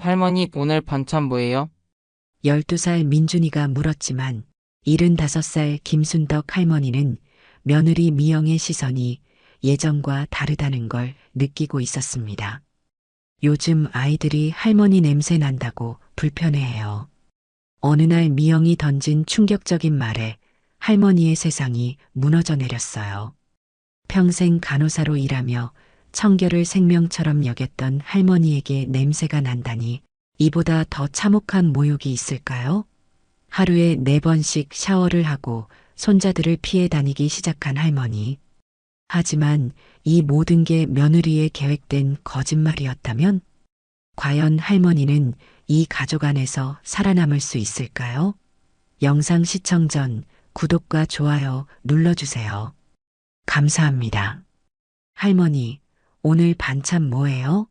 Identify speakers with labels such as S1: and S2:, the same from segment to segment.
S1: 할머니, 오늘 반찬 뭐예요?
S2: 12살 민준이가 물었지만 75살 김순덕 할머니는 며느리 미영의 시선이 예전과 다르다는 걸 느끼고 있었습니다. 요즘 아이들이 할머니 냄새 난다고 불편해해요. 어느 날 미영이 던진 충격적인 말에 할머니의 세상이 무너져 내렸어요. 평생 간호사로 일하며 청결을 생명처럼 여겼던 할머니에게 냄새가 난다니 이보다 더 참혹한 모욕이 있을까요? 하루에 4번씩 샤워를 하고 손자들을 피해 다니기 시작한 할머니. 하지만 이 모든 게 며느리의 계획된 거짓말이었다면? 과연 할머니는 이 가족 안에서 살아남을 수 있을까요? 영상 시청 전 구독과 좋아요 눌러주세요. 감사합니다. 할머니, 오늘 반찬 뭐예요?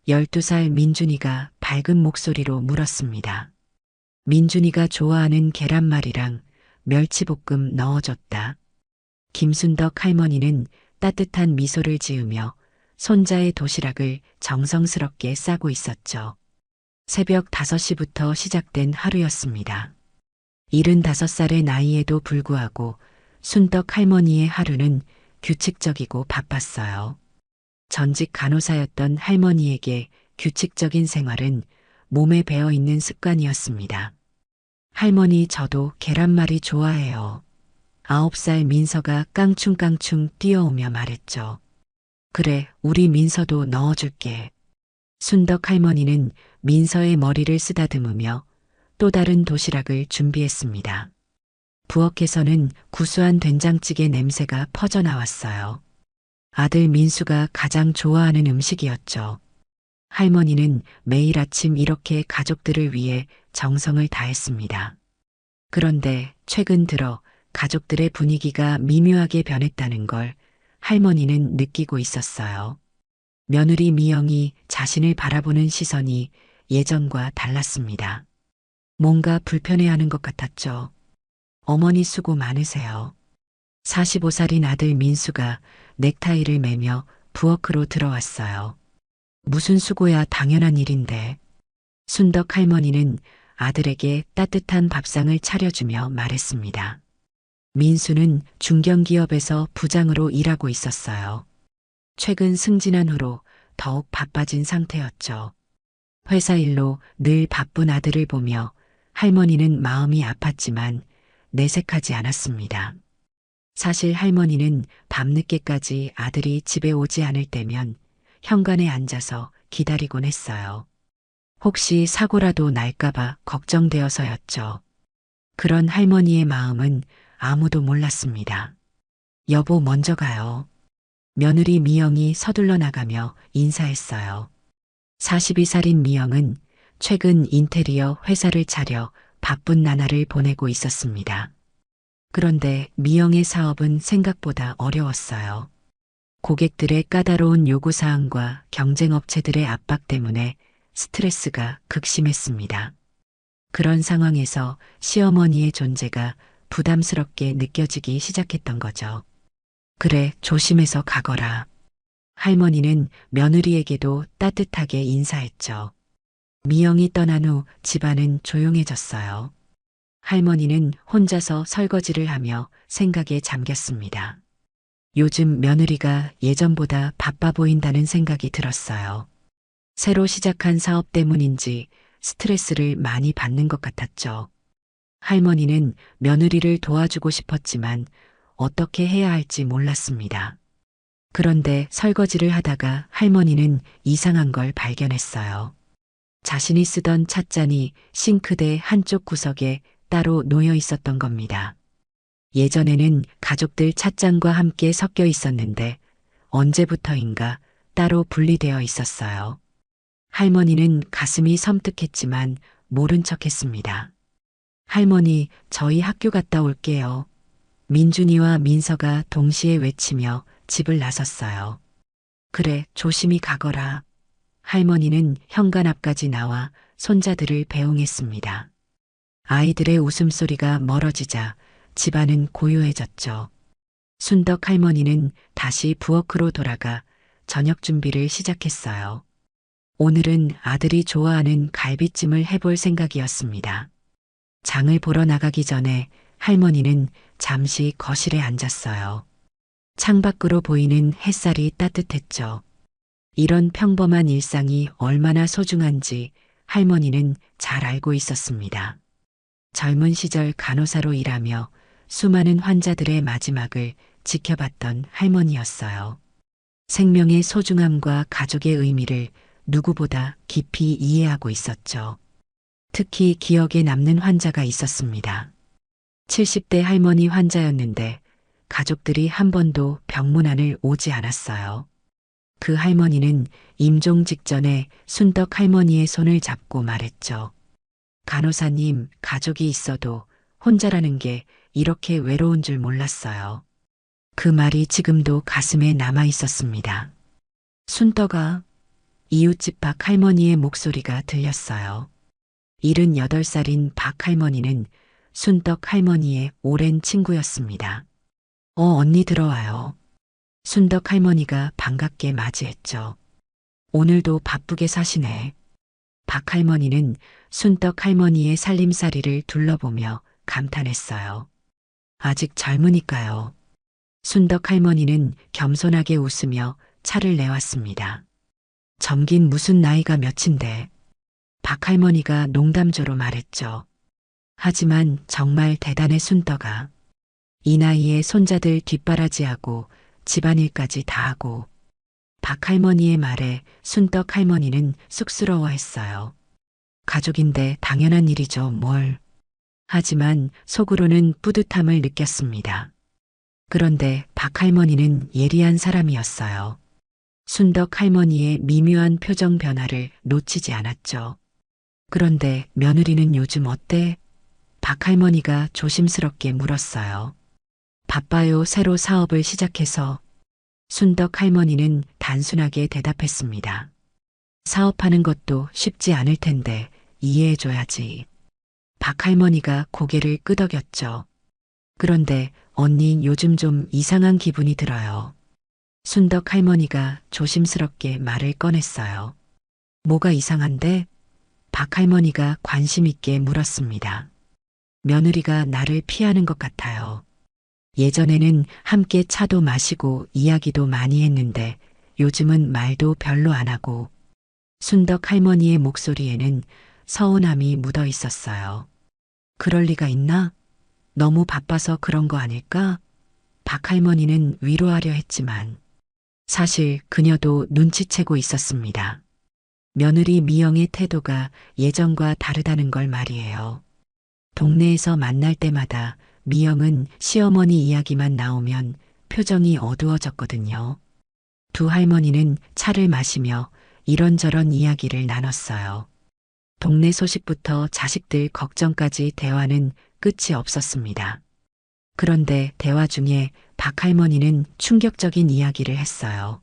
S2: 12살 민준이가 밝은 목소리로 물었습니다. 민준이가 좋아하는 계란말이랑 멸치볶음 넣어줬다. 김순덕 할머니는 따뜻한 미소를 지으며 손자의 도시락을 정성스럽게 싸고 있었죠. 새벽 5시부터 시작된 하루였습니다. 75살의 나이에도 불구하고 순덕 할머니의 하루는 규칙적이고 바빴어요. 전직 간호사였던 할머니에게 규칙적인 생활은 몸에 배어 있는 습관이었습니다. 할머니, 저도 계란말이 좋아해요. 9살 민서가 깡충깡충 뛰어오며 말했죠. 그래, 우리 민서도 넣어줄게. 순덕 할머니는 민서의 머리를 쓰다듬으며 또 다른 도시락을 준비했습니다. 부엌에서는 구수한 된장찌개 냄새가 퍼져나왔어요. 아들 민수가 가장 좋아하는 음식이었죠. 할머니는 매일 아침 이렇게 가족들을 위해 정성을 다했습니다. 그런데 최근 들어 가족들의 분위기가 미묘하게 변했다는 걸 할머니는 느끼고 있었어요. 며느리 미영이 자신을 바라보는 시선이 예전과 달랐습니다. 뭔가 불편해하는 것 같았죠. 어머니 수고 많으세요. 45살인 아들 민수가 넥타이를 매며 부엌으로 들어왔어요. 무슨 수고야, 당연한 일인데. 순덕 할머니는 아들에게 따뜻한 밥상을 차려주며 말했습니다. 민수는 중견기업에서 부장으로 일하고 있었어요. 최근 승진한 후로 더욱 바빠진 상태였죠. 회사 일로 늘 바쁜 아들을 보며 할머니는 마음이 아팠지만 내색하지 않았습니다. 사실 할머니는 밤늦게까지 아들이 집에 오지 않을 때면 현관에 앉아서 기다리곤 했어요. 혹시 사고라도 날까봐 걱정되어서였죠. 그런 할머니의 마음은 아무도 몰랐습니다. 여보, 먼저 가요. 며느리 미영이 서둘러 나가며 인사했어요. 42살인 미영은 최근 인테리어 회사를 차려 바쁜 나날을 보내고 있었습니다. 그런데 미영의 사업은 생각보다 어려웠어요. 고객들의 까다로운 요구사항과 경쟁업체들의 압박 때문에 스트레스가 극심했습니다. 그런 상황에서 시어머니의 존재가 부담스럽게 느껴지기 시작했던 거죠. 그래, 조심해서 가거라. 할머니는 며느리에게도 따뜻하게 인사했죠. 미영이 떠난 후 집안은 조용해졌어요. 할머니는 혼자서 설거지를 하며 생각에 잠겼습니다. 요즘 며느리가 예전보다 바빠 보인다는 생각이 들었어요. 새로 시작한 사업 때문인지 스트레스를 많이 받는 것 같았죠. 할머니는 며느리를 도와주고 싶었지만 어떻게 해야 할지 몰랐습니다. 그런데 설거지를 하다가 할머니는 이상한 걸 발견했어요. 자신이 쓰던 찻잔이 싱크대 한쪽 구석에 따로 놓여 있었던 겁니다. 예전에는 가족들 찻잔과 함께 섞여 있었는데 언제부터인가 따로 분리되어 있었어요. 할머니는 가슴이 섬뜩했지만 모른 척했습니다. 할머니, 저희 학교 갔다 올게요. 민준이와 민서가 동시에 외치며 집을 나섰어요. 그래, 조심히 가거라. 할머니는 현관 앞까지 나와 손자들을 배웅했습니다. 아이들의 웃음소리가 멀어지자 집안은 고요해졌죠. 순덕 할머니는 다시 부엌으로 돌아가 저녁 준비를 시작했어요. 오늘은 아들이 좋아하는 갈비찜을 해볼 생각이었습니다. 장을 보러 나가기 전에 할머니는 잠시 거실에 앉았어요. 창밖으로 보이는 햇살이 따뜻했죠. 이런 평범한 일상이 얼마나 소중한지 할머니는 잘 알고 있었습니다. 젊은 시절 간호사로 일하며 수많은 환자들의 마지막을 지켜봤던 할머니였어요. 생명의 소중함과 가족의 의미를 누구보다 깊이 이해하고 있었죠. 특히 기억에 남는 환자가 있었습니다. 70대 할머니 환자였는데 가족들이 한 번도 병문안을 오지 않았어요. 그 할머니는 임종 직전에 순덕 할머니의 손을 잡고 말했죠. 간호사님, 가족이 있어도 혼자라는 게 이렇게 외로운 줄 몰랐어요. 그 말이 지금도 가슴에 남아 있었습니다. 순덕아, 이웃집 박 할머니의 목소리가 들렸어요. 78살인 박 할머니는 순덕 할머니의 오랜 친구였습니다. 언니 들어와요. 순덕 할머니가 반갑게 맞이했죠. 오늘도 바쁘게 사시네. 박 할머니는 순덕 할머니의 살림살이를 둘러보며 감탄했어요. 아직 젊으니까요. 순덕 할머니는 겸손하게 웃으며 차를 내왔습니다. 점긴 무슨 나이가 몇인데. 박 할머니가 농담조로 말했죠. 하지만 정말 대단해 순덕아. 이 나이에 손자들 뒷바라지하고 집안일까지 다 하고. 박 할머니의 말에 순덕 할머니는 쑥스러워했어요. 가족인데 당연한 일이죠, 뭘. 하지만 속으로는 뿌듯함을 느꼈습니다. 그런데 박 할머니는 예리한 사람이었어요. 순덕 할머니의 미묘한 표정 변화를 놓치지 않았죠. 그런데 며느리는 요즘 어때? 박 할머니가 조심스럽게 물었어요. 바빠요, 새로 사업을 시작해서. 순덕 할머니는 단순하게 대답했습니다. 사업하는 것도 쉽지 않을 텐데 이해해줘야지. 박 할머니가 고개를 끄덕였죠. 그런데 언니 요즘 좀 이상한 기분이 들어요. 순덕 할머니가 조심스럽게 말을 꺼냈어요. 뭐가 이상한데? 박 할머니가 관심 있게 물었습니다. 며느리가 나를 피하는 것 같아요. 예전에는 함께 차도 마시고 이야기도 많이 했는데 요즘은 말도 별로 안 하고. 순덕 할머니의 목소리에는 서운함이 묻어 있었어요. 그럴 리가 있나? 너무 바빠서 그런 거 아닐까? 박 할머니는 위로하려 했지만 사실 그녀도 눈치채고 있었습니다. 며느리 미영의 태도가 예전과 다르다는 걸 말이에요. 동네에서 만날 때마다 미영은 시어머니 이야기만 나오면 표정이 어두워졌거든요. 두 할머니는 차를 마시며 이런저런 이야기를 나눴어요. 동네 소식부터 자식들 걱정까지 대화는 끝이 없었습니다. 그런데 대화 중에 박 할머니는 충격적인 이야기를 했어요.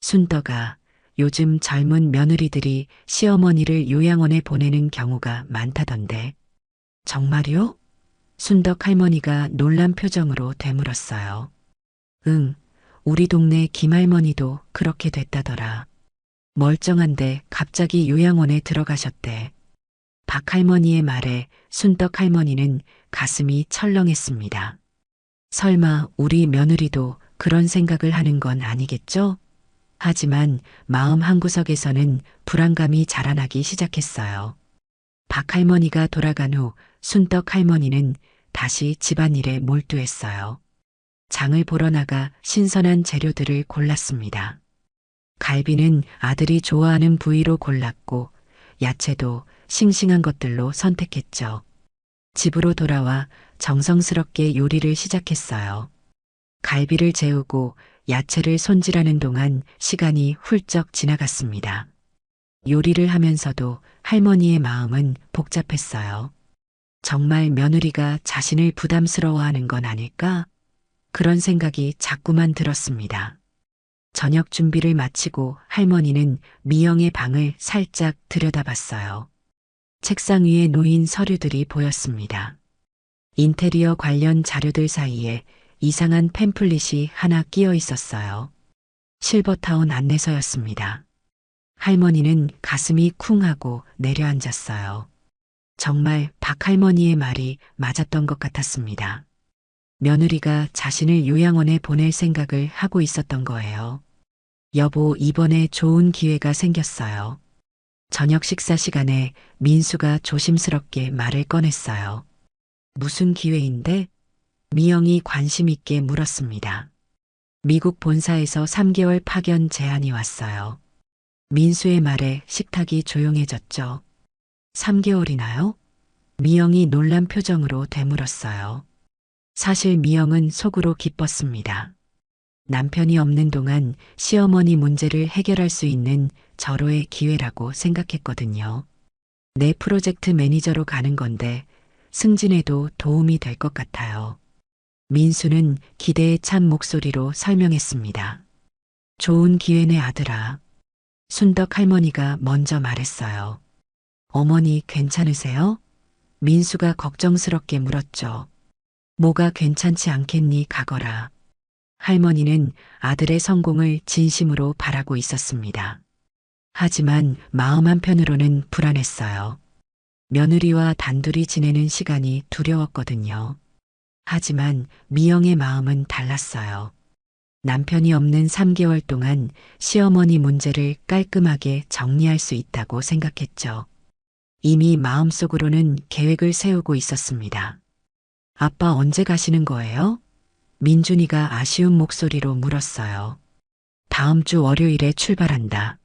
S2: 순덕아, 요즘 젊은 며느리들이 시어머니를 요양원에 보내는 경우가 많다던데. 정말요? 순덕 할머니가 놀란 표정으로 되물었어요. 응, 우리 동네 김할머니도 그렇게 됐다더라. 멀쩡한데 갑자기 요양원에 들어가셨대. 박 할머니의 말에 순덕 할머니는 가슴이 철렁했습니다. 설마 우리 며느리도 그런 생각을 하는 건 아니겠죠? 하지만 마음 한구석에서는 불안감이 자라나기 시작했어요. 박 할머니가 돌아간 후 순덕 할머니는 다시 집안일에 몰두했어요. 장을 보러 나가 신선한 재료들을 골랐습니다. 갈비는 아들이 좋아하는 부위로 골랐고 야채도 싱싱한 것들로 선택했죠. 집으로 돌아와 정성스럽게 요리를 시작했어요. 갈비를 재우고 야채를 손질하는 동안 시간이 훌쩍 지나갔습니다. 요리를 하면서도 할머니의 마음은 복잡했어요. 정말 며느리가 자신을 부담스러워하는 건 아닐까? 그런 생각이 자꾸만 들었습니다. 저녁 준비를 마치고 할머니는 미영의 방을 살짝 들여다봤어요. 책상 위에 놓인 서류들이 보였습니다. 인테리어 관련 자료들 사이에 이상한 팸플릿이 하나 끼어 있었어요. 실버타운 안내서였습니다. 할머니는 가슴이 쿵하고 내려앉았어요. 정말 박 할머니의 말이 맞았던 것 같았습니다. 며느리가 자신을 요양원에 보낼 생각을 하고 있었던 거예요. 여보, 이번에 좋은 기회가 생겼어요. 저녁 식사 시간에 민수가 조심스럽게 말을 꺼냈어요. 무슨 기회인데? 미영이 관심 있게 물었습니다. 미국 본사에서 3개월 파견 제안이 왔어요. 민수의 말에 식탁이 조용해졌죠. 3개월이나요? 미영이 놀란 표정으로 되물었어요. 사실 미영은 속으로 기뻤습니다. 남편이 없는 동안 시어머니 문제를 해결할 수 있는 절호의 기회라고 생각했거든요. 내 프로젝트 매니저로 가는 건데 승진에도 도움이 될 것 같아요. 민수는 기대에 찬 목소리로 설명했습니다. 좋은 기회네 아들아. 순덕 할머니가 먼저 말했어요. 어머니 괜찮으세요? 민수가 걱정스럽게 물었죠. 뭐가 괜찮지 않겠니 가거라. 할머니는 아들의 성공을 진심으로 바라고 있었습니다. 하지만 마음 한편으로는 불안했어요. 며느리와 단둘이 지내는 시간이 두려웠거든요. 하지만 미영의 마음은 달랐어요. 남편이 없는 3개월 동안 시어머니 문제를 깔끔하게 정리할 수 있다고 생각했죠. 이미 마음속으로는 계획을 세우고 있었습니다. 아빠 언제 가시는 거예요? 민준이가 아쉬운 목소리로 물었어요. 다음 주 월요일에 출발한다.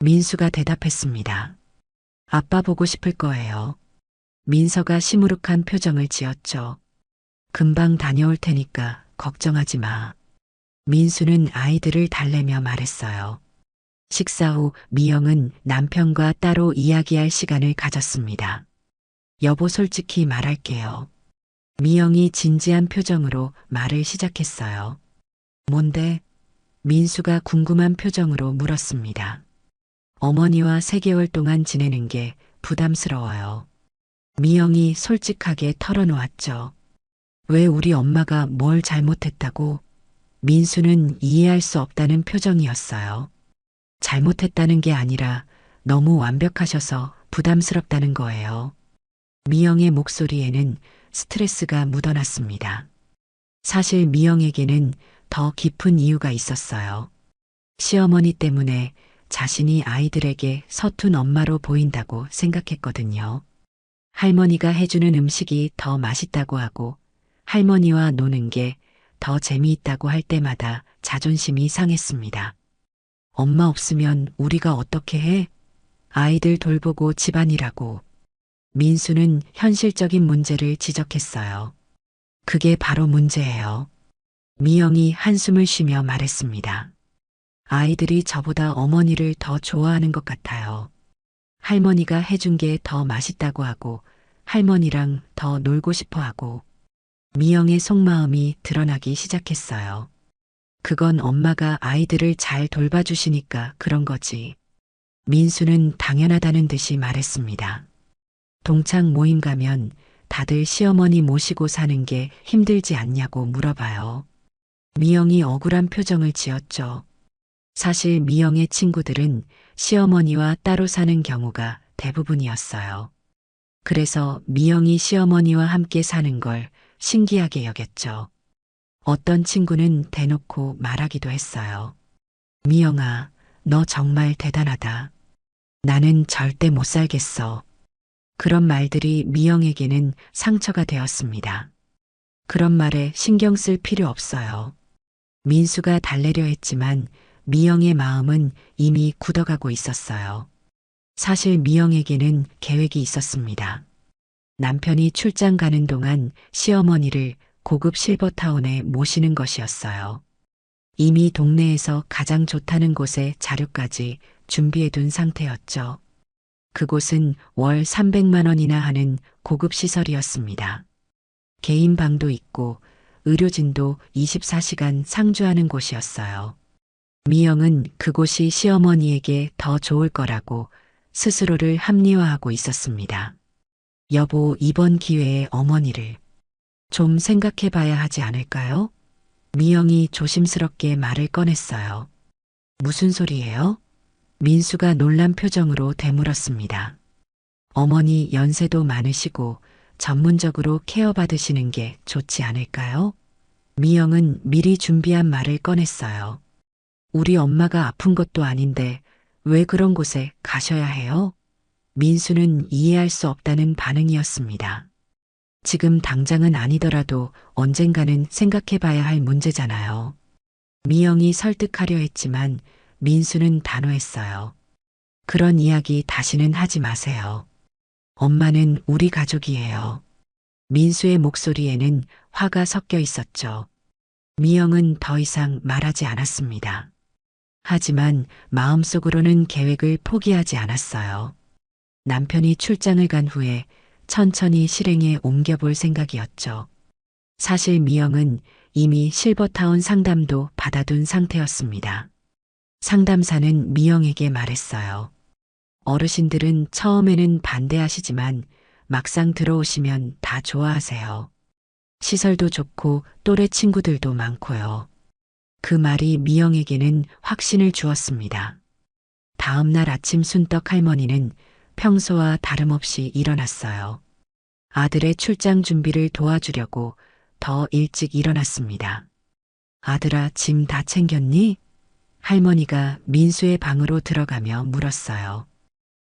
S2: 민수가 대답했습니다. 아빠 보고 싶을 거예요. 민서가 시무룩한 표정을 지었죠. 금방 다녀올 테니까 걱정하지 마. 민수는 아이들을 달래며 말했어요. 식사 후 미영은 남편과 따로 이야기할 시간을 가졌습니다. 여보, 솔직히 말할게요. 미영이 진지한 표정으로 말을 시작했어요. 뭔데? 민수가 궁금한 표정으로 물었습니다. 어머니와 3개월 동안 지내는 게 부담스러워요. 미영이 솔직하게 털어놓았죠. 왜 우리 엄마가 뭘 잘못했다고? 민수는 이해할 수 없다는 표정이었어요. 잘못했다는 게 아니라 너무 완벽하셔서 부담스럽다는 거예요. 미영의 목소리에는 스트레스가 묻어났습니다. 사실 미영에게는 더 깊은 이유가 있었어요. 시어머니 때문에 자신이 아이들에게 서툰 엄마로 보인다고 생각했거든요. 할머니가 해주는 음식이 더 맛있다고 하고 할머니와 노는 게 더 재미있다고 할 때마다 자존심이 상했습니다. 엄마 없으면 우리가 어떻게 해? 아이들 돌보고 집안일하고. 민수는 현실적인 문제를 지적했어요. 그게 바로 문제예요. 미영이 한숨을 쉬며 말했습니다. 아이들이 저보다 어머니를 더 좋아하는 것 같아요. 할머니가 해준 게 더 맛있다고 하고 할머니랑 더 놀고 싶어 하고. 미영의 속마음이 드러나기 시작했어요. 그건 엄마가 아이들을 잘 돌봐주시니까 그런 거지. 민수는 당연하다는 듯이 말했습니다. 동창 모임 가면 다들 시어머니 모시고 사는 게 힘들지 않냐고 물어봐요. 미영이 억울한 표정을 지었죠. 사실 미영의 친구들은 시어머니와 따로 사는 경우가 대부분이었어요. 그래서 미영이 시어머니와 함께 사는 걸 신기하게 여겼죠. 어떤 친구는 대놓고 말하기도 했어요. 미영아, 너 정말 대단하다. 나는 절대 못 살겠어. 그런 말들이 미영에게는 상처가 되었습니다. 그런 말에 신경 쓸 필요 없어요. 민수가 달래려 했지만 미영의 마음은 이미 굳어가고 있었어요. 사실 미영에게는 계획이 있었습니다. 남편이 출장 가는 동안 시어머니를 고급 실버타운에 모시는 것이었어요. 이미 동네에서 가장 좋다는 곳의 자료까지 준비해둔 상태였죠. 그곳은 월 300만 원이나 하는 고급 시설이었습니다. 개인 방도 있고 의료진도 24시간 상주하는 곳이었어요. 미영은 그곳이 시어머니에게 더 좋을 거라고 스스로를 합리화하고 있었습니다. 여보, 이번 기회에 어머니를 좀 생각해 봐야 하지 않을까요? 미영이 조심스럽게 말을 꺼냈어요. 무슨 소리예요? 민수가 놀란 표정으로 되물었습니다. 어머니 연세도 많으시고 전문적으로 케어받으시는 게 좋지 않을까요? 미영은 미리 준비한 말을 꺼냈어요. 우리 엄마가 아픈 것도 아닌데 왜 그런 곳에 가셔야 해요? 민수는 이해할 수 없다는 반응이었습니다. 지금 당장은 아니더라도 언젠가는 생각해 봐야 할 문제잖아요. 미영이 설득하려 했지만 민수는 단호했어요. 그런 이야기 다시는 하지 마세요. 엄마는 우리 가족이에요. 민수의 목소리에는 화가 섞여 있었죠. 미영은 더 이상 말하지 않았습니다. 하지만 마음속으로는 계획을 포기하지 않았어요. 남편이 출장을 간 후에 천천히 실행에 옮겨볼 생각이었죠. 사실 미영은 이미 실버타운 상담도 받아둔 상태였습니다. 상담사는 미영에게 말했어요. 어르신들은 처음에는 반대하시지만 막상 들어오시면 다 좋아하세요. 시설도 좋고 또래 친구들도 많고요. 그 말이 미영에게는 확신을 주었습니다. 다음 날 아침 순떡 할머니는 평소와 다름없이 일어났어요. 아들의 출장 준비를 도와주려고 더 일찍 일어났습니다. 아들아, 짐 다 챙겼니? 할머니가 민수의 방으로 들어가며 물었어요.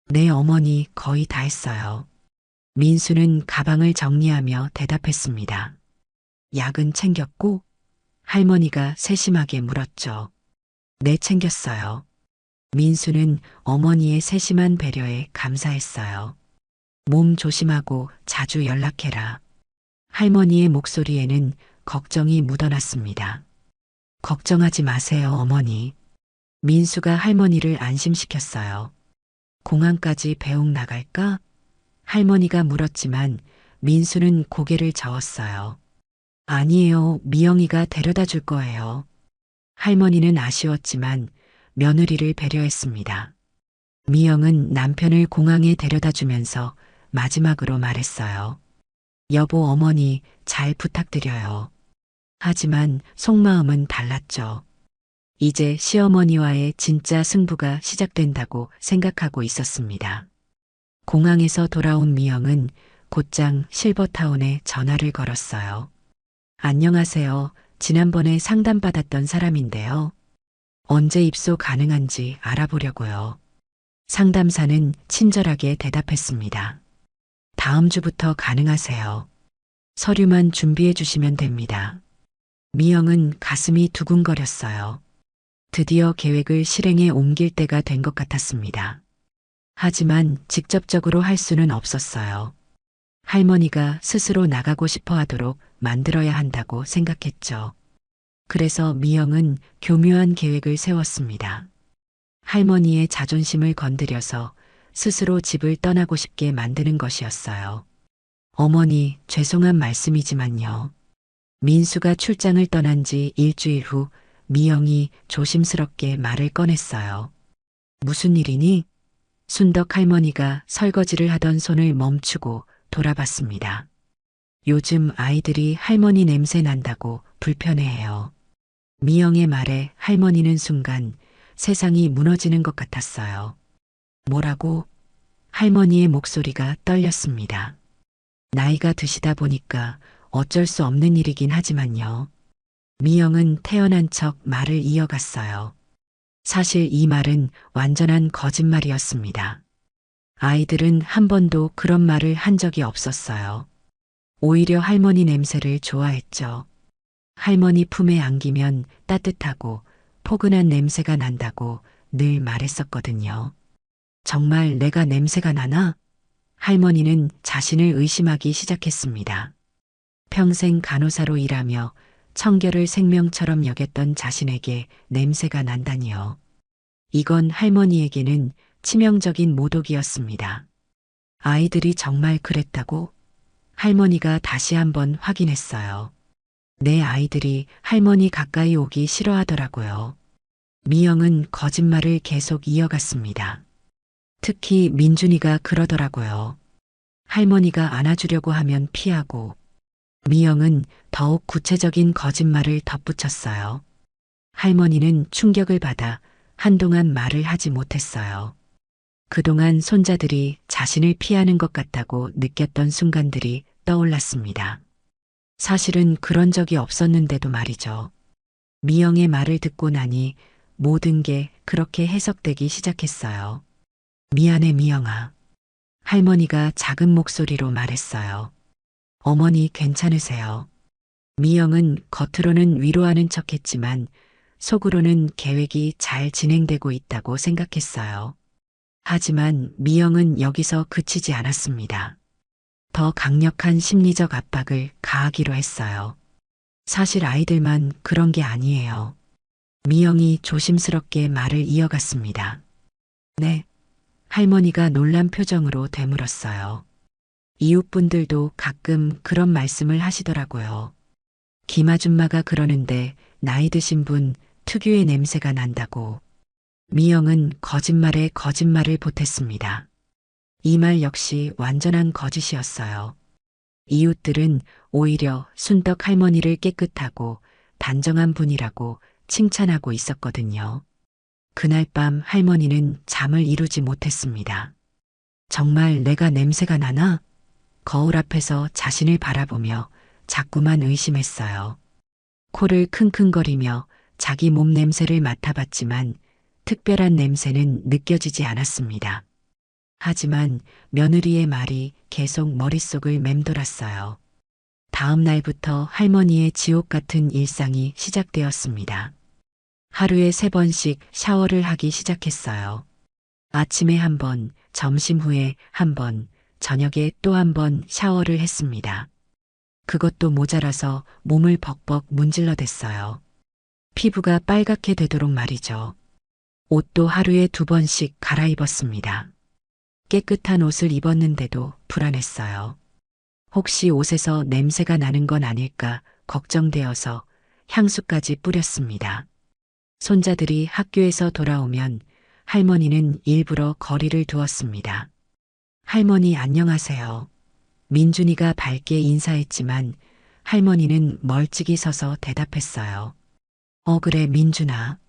S2: 네, 어머니, 거의 다 했어요. 민수는 가방을 정리하며 대답했습니다. 약은 챙겼고? 할머니가 세심하게 물었죠. 네, 챙겼어요. 민수는 어머니의 세심한 배려에 감사했어요. 몸 조심하고 자주 연락해라. 할머니의 목소리에는 걱정이 묻어났습니다. 걱정하지 마세요, 어머니. 민수가 할머니를 안심시켰어요. 공항까지 배웅 나갈까? 할머니가 물었지만 민수는 고개를 저었어요. 아니에요, 미영이가 데려다 줄 거예요. 할머니는 아쉬웠지만 며느리를 배려했습니다. 미영은 남편을 공항에 데려다 주면서 마지막으로 말했어요. 여보, 어머니 잘 부탁드려요. 하지만 속마음은 달랐죠. 이제 시어머니와의 진짜 승부가 시작된다고 생각하고 있었습니다. 공항에서 돌아온 미영은 곧장 실버타운에 전화를 걸었어요. 안녕하세요. 지난번에 상담받았던 사람인데요. 언제 입소 가능한지 알아보려고요. 상담사는 친절하게 대답했습니다. 다음 주부터 가능하세요. 서류만 준비해 주시면 됩니다. 미영은 가슴이 두근거렸어요. 드디어 계획을 실행에 옮길 때가 된 것 같았습니다. 하지만 직접적으로 할 수는 없었어요. 할머니가 스스로 나가고 싶어 하도록 만들어야 한다고 생각했죠. 그래서 미영은 교묘한 계획을 세웠습니다. 할머니의 자존심을 건드려서 스스로 집을 떠나고 싶게 만드는 것이었어요. 어머니, 죄송한 말씀이지만요. 민수가 출장을 떠난 지 일주일 후 미영이 조심스럽게 말을 꺼냈어요. 무슨 일이니? 순덕 할머니가 설거지를 하던 손을 멈추고 돌아봤습니다. 요즘 아이들이 할머니 냄새 난다고 불편해해요. 미영의 말에 할머니는 순간 세상이 무너지는 것 같았어요. 뭐라고? 할머니의 목소리가 떨렸습니다. 나이가 드시다 보니까 어쩔 수 없는 일이긴 하지만요. 미영은 태어난 척 말을 이어갔어요. 사실 이 말은 완전한 거짓말이었습니다. 아이들은 한 번도 그런 말을 한 적이 없었어요. 오히려 할머니 냄새를 좋아했죠. 할머니 품에 안기면 따뜻하고 포근한 냄새가 난다고 늘 말했었거든요. 정말 내가 냄새가 나나? 할머니는 자신을 의심하기 시작했습니다. 평생 간호사로 일하며 청결을 생명처럼 여겼던 자신에게 냄새가 난다니요. 이건 할머니에게는 치명적인 모독이었습니다. 아이들이 정말 그랬다고? 할머니가 다시 한번 확인했어요. 내 아이들이 할머니 가까이 오기 싫어하더라고요. 미영은 거짓말을 계속 이어갔습니다. 특히 민준이가 그러더라고요. 할머니가 안아주려고 하면 피하고. 미영은 더욱 구체적인 거짓말을 덧붙였어요. 할머니는 충격을 받아 한동안 말을 하지 못했어요. 그동안 손자들이 자신을 피하는 것 같다고 느꼈던 순간들이 떠올랐습니다. 사실은 그런 적이 없었는데도 말이죠. 미영의 말을 듣고 나니 모든 게 그렇게 해석되기 시작했어요. 미안해, 미영아. 할머니가 작은 목소리로 말했어요. 어머니 괜찮으세요? 미영은 겉으로는 위로하는 척했지만 속으로는 계획이 잘 진행되고 있다고 생각했어요. 하지만 미영은 여기서 그치지 않았습니다. 더 강력한 심리적 압박을 가하기로 했어요. 사실 아이들만 그런 게 아니에요. 미영이 조심스럽게 말을 이어갔습니다. 네. 할머니가 놀란 표정으로 되물었어요. 이웃분들도 가끔 그런 말씀을 하시더라고요. 김아줌마가 그러는데 나이 드신 분 특유의 냄새가 난다고. 미영은 거짓말에 거짓말을 보탰습니다. 이 말 역시 완전한 거짓이었어요. 이웃들은 오히려 순덕 할머니를 깨끗하고 단정한 분이라고 칭찬하고 있었거든요. 그날 밤 할머니는 잠을 이루지 못했습니다. 정말 내가 냄새가 나나? 거울 앞에서 자신을 바라보며 자꾸만 의심했어요. 코를 킁킁거리며 자기 몸 냄새를 맡아봤지만 특별한 냄새는 느껴지지 않았습니다. 하지만 며느리의 말이 계속 머릿속을 맴돌았어요. 다음 날부터 할머니의 지옥 같은 일상이 시작되었습니다. 하루에 3번씩 샤워를 하기 시작했어요. 아침에 1번, 점심 후에 1번, 저녁에 또 1번 샤워를 했습니다. 그것도 모자라서 몸을 벅벅 문질러댔어요. 피부가 빨갛게 되도록 말이죠. 옷도 하루에 2번씩 갈아입었습니다. 깨끗한 옷을 입었는데도 불안했어요. 혹시 옷에서 냄새가 나는 건 아닐까 걱정되어서 향수까지 뿌렸습니다. 손자들이 학교에서 돌아오면 할머니는 일부러 거리를 두었습니다. 할머니 안녕하세요. 민준이가 밝게 인사했지만 할머니는 멀찍이 서서 대답했어요. 그래 민준아.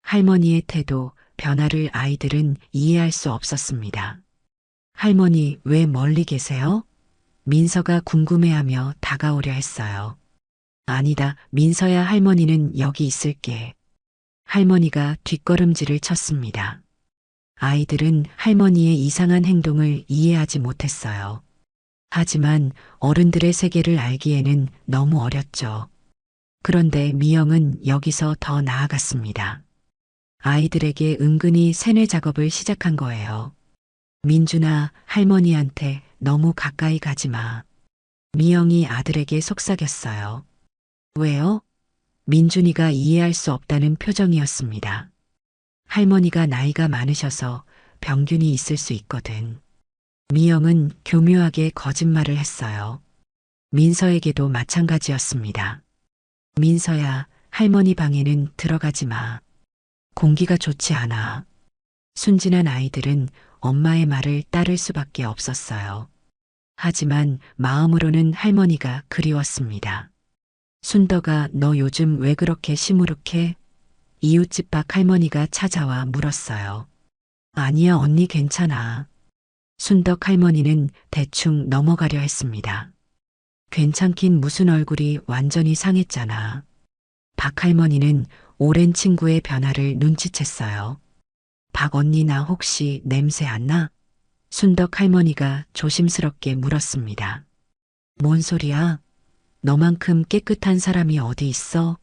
S2: 할머니의 태도, 변화를 아이들은 이해할 수 없었습니다. 할머니 왜 멀리 계세요? 민서가 궁금해하며 다가오려 했어요. 아니다, 민서야 할머니는 여기 있을게. 할머니가 뒷걸음질을 쳤습니다. 아이들은 할머니의 이상한 행동을 이해하지 못했어요. 하지만 어른들의 세계를 알기에는 너무 어렸죠. 그런데 미영은 여기서 더 나아갔습니다. 아이들에게 은근히 세뇌 작업을 시작한 거예요. 민준아, 할머니한테 너무 가까이 가지 마. 미영이 아들에게 속삭였어요. 왜요? 민준이가 이해할 수 없다는 표정이었습니다. 할머니가 나이가 많으셔서 병균이 있을 수 있거든. 미영은 교묘하게 거짓말을 했어요. 민서에게도 마찬가지였습니다. 민서야, 할머니 방에는 들어가지 마. 공기가 좋지 않아. 순진한 아이들은 엄마의 말을 따를 수밖에 없었어요. 하지만 마음으로는 할머니가 그리웠습니다. 순덕아, 너 요즘 왜 그렇게 시무룩해? 이웃집 밖 할머니가 찾아와 물었어요. 아니야, 언니 괜찮아. 순덕 할머니는 대충 넘어가려 했습니다. 괜찮긴 무슨 얼굴이 완전히 상했잖아. 박 할머니는 오랜 친구의 변화를 눈치챘어요. 박 언니 나 혹시 냄새 안 나? 순덕 할머니가 조심스럽게 물었습니다. 뭔 소리야? 너만큼 깨끗한 사람이 어디 있어?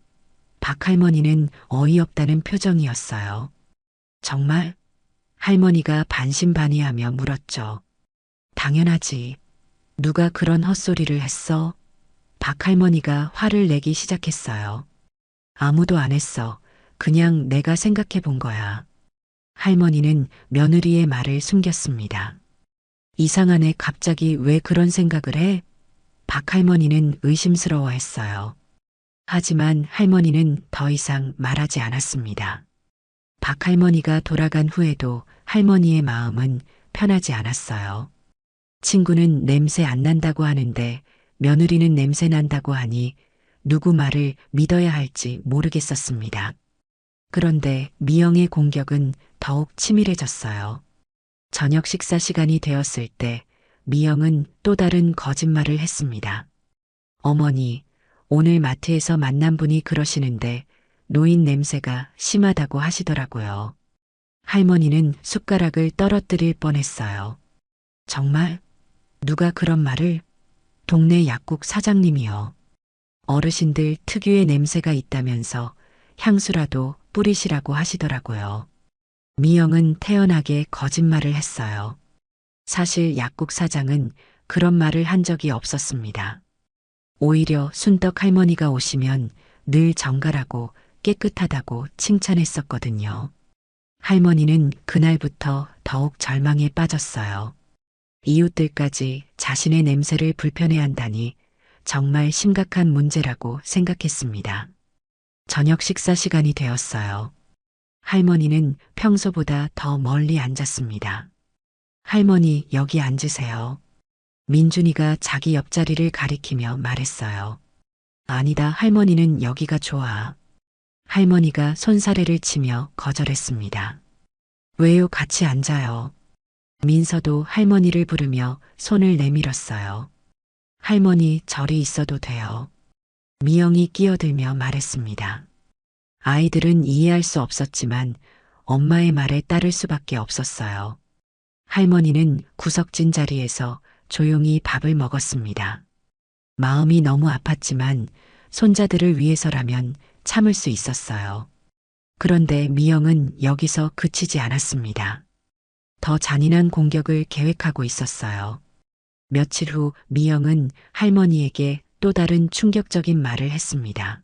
S2: 박 할머니는 어이없다는 표정이었어요. 정말? 할머니가 반신반의하며 물었죠. 당연하지. 누가 그런 헛소리를 했어? 박 할머니가 화를 내기 시작했어요. 아무도 안 했어. 그냥 내가 생각해 본 거야. 할머니는 며느리의 말을 숨겼습니다. 이상하네, 갑자기 왜 그런 생각을 해? 박 할머니는 의심스러워했어요. 하지만 할머니는 더 이상 말하지 않았습니다. 박 할머니가 돌아간 후에도 할머니의 마음은 편하지 않았어요. 친구는 냄새 안 난다고 하는데 며느리는 냄새 난다고 하니 누구 말을 믿어야 할지 모르겠었습니다. 그런데 미영의 공격은 더욱 치밀해졌어요. 저녁 식사 시간이 되었을 때 미영은 또 다른 거짓말을 했습니다. 어머니, 오늘 마트에서 만난 분이 그러시는데 노인 냄새가 심하다고 하시더라고요. 할머니는 숟가락을 떨어뜨릴 뻔했어요. 정말? 누가 그런 말을? 동네 약국 사장님이요. 어르신들 특유의 냄새가 있다면서 향수라도 뿌리시라고 하시더라고요. 미영은 태연하게 거짓말을 했어요. 사실 약국 사장은 그런 말을 한 적이 없었습니다. 오히려 순떡 할머니가 오시면 늘 정갈하고 깨끗하다고 칭찬했었거든요. 할머니는 그날부터 더욱 절망에 빠졌어요. 이웃들까지 자신의 냄새를 불편해한다니 정말 심각한 문제라고 생각했습니다. 저녁 식사 시간이 되었어요. 할머니는 평소보다 더 멀리 앉았습니다. 할머니, 여기 앉으세요. 민준이가 자기 옆자리를 가리키며 말했어요. 아니다, 할머니는 여기가 좋아. 할머니가 손사래를 치며 거절했습니다. 왜요, 같이 앉아요. 민서도 할머니를 부르며 손을 내밀었어요. 할머니, 저리 있어도 돼요. 미영이 끼어들며 말했습니다. 아이들은 이해할 수 없었지만 엄마의 말에 따를 수밖에 없었어요. 할머니는 구석진 자리에서 조용히 밥을 먹었습니다. 마음이 너무 아팠지만 손자들을 위해서라면 참을 수 있었어요. 그런데 미영은 여기서 그치지 않았습니다. 더 잔인한 공격을 계획하고 있었어요. 며칠 후 미영은 할머니에게 또 다른 충격적인 말을 했습니다.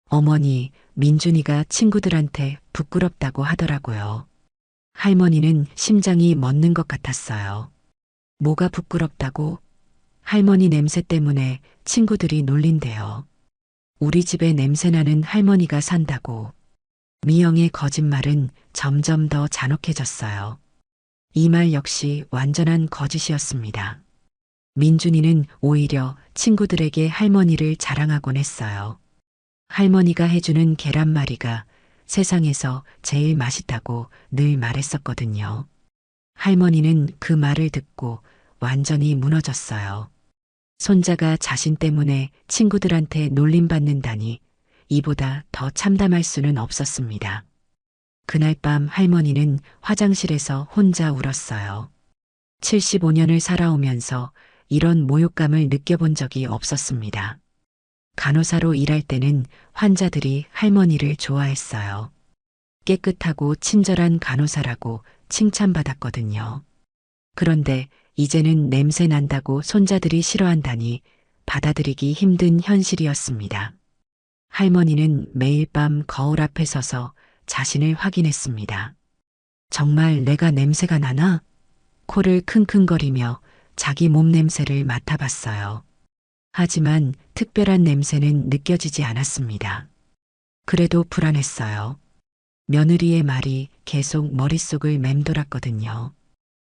S2: 어머니, 민준이가 친구들한테 부끄럽다고 하더라고요. 할머니는 심장이 멎는 것 같았어요. 뭐가 부끄럽다고? 할머니 냄새 때문에 친구들이 놀린대요. 우리 집에 냄새나는 할머니가 산다고. 미영의 거짓말은 점점 더 잔혹해졌어요. 이 말 역시 완전한 거짓이었습니다. 민준이는 오히려 친구들에게 할머니를 자랑하곤 했어요. 할머니가 해주는 계란말이가 세상에서 제일 맛있다고 늘 말했었거든요. 할머니는 그 말을 듣고 완전히 무너졌어요. 손자가 자신 때문에 친구들한테 놀림받는다니 이보다 더 참담할 수는 없었습니다. 그날 밤 할머니는 화장실에서 혼자 울었어요. 75년을 살아오면서 이런 모욕감을 느껴본 적이 없었습니다. 간호사로 일할 때는 환자들이 할머니를 좋아했어요. 깨끗하고 친절한 간호사라고 칭찬받았거든요. 그런데 이제는 냄새 난다고 손자들이 싫어한다니 받아들이기 힘든 현실이었습니다. 할머니는 매일 밤 거울 앞에 서서 자신을 확인했습니다. 정말 내가 냄새가 나나? 코를 킁킁거리며 자기 몸 냄새를 맡아봤어요. 하지만 특별한 냄새는 느껴지지 않았습니다. 그래도 불안했어요. 며느리의 말이 계속 머릿속을 맴돌았거든요.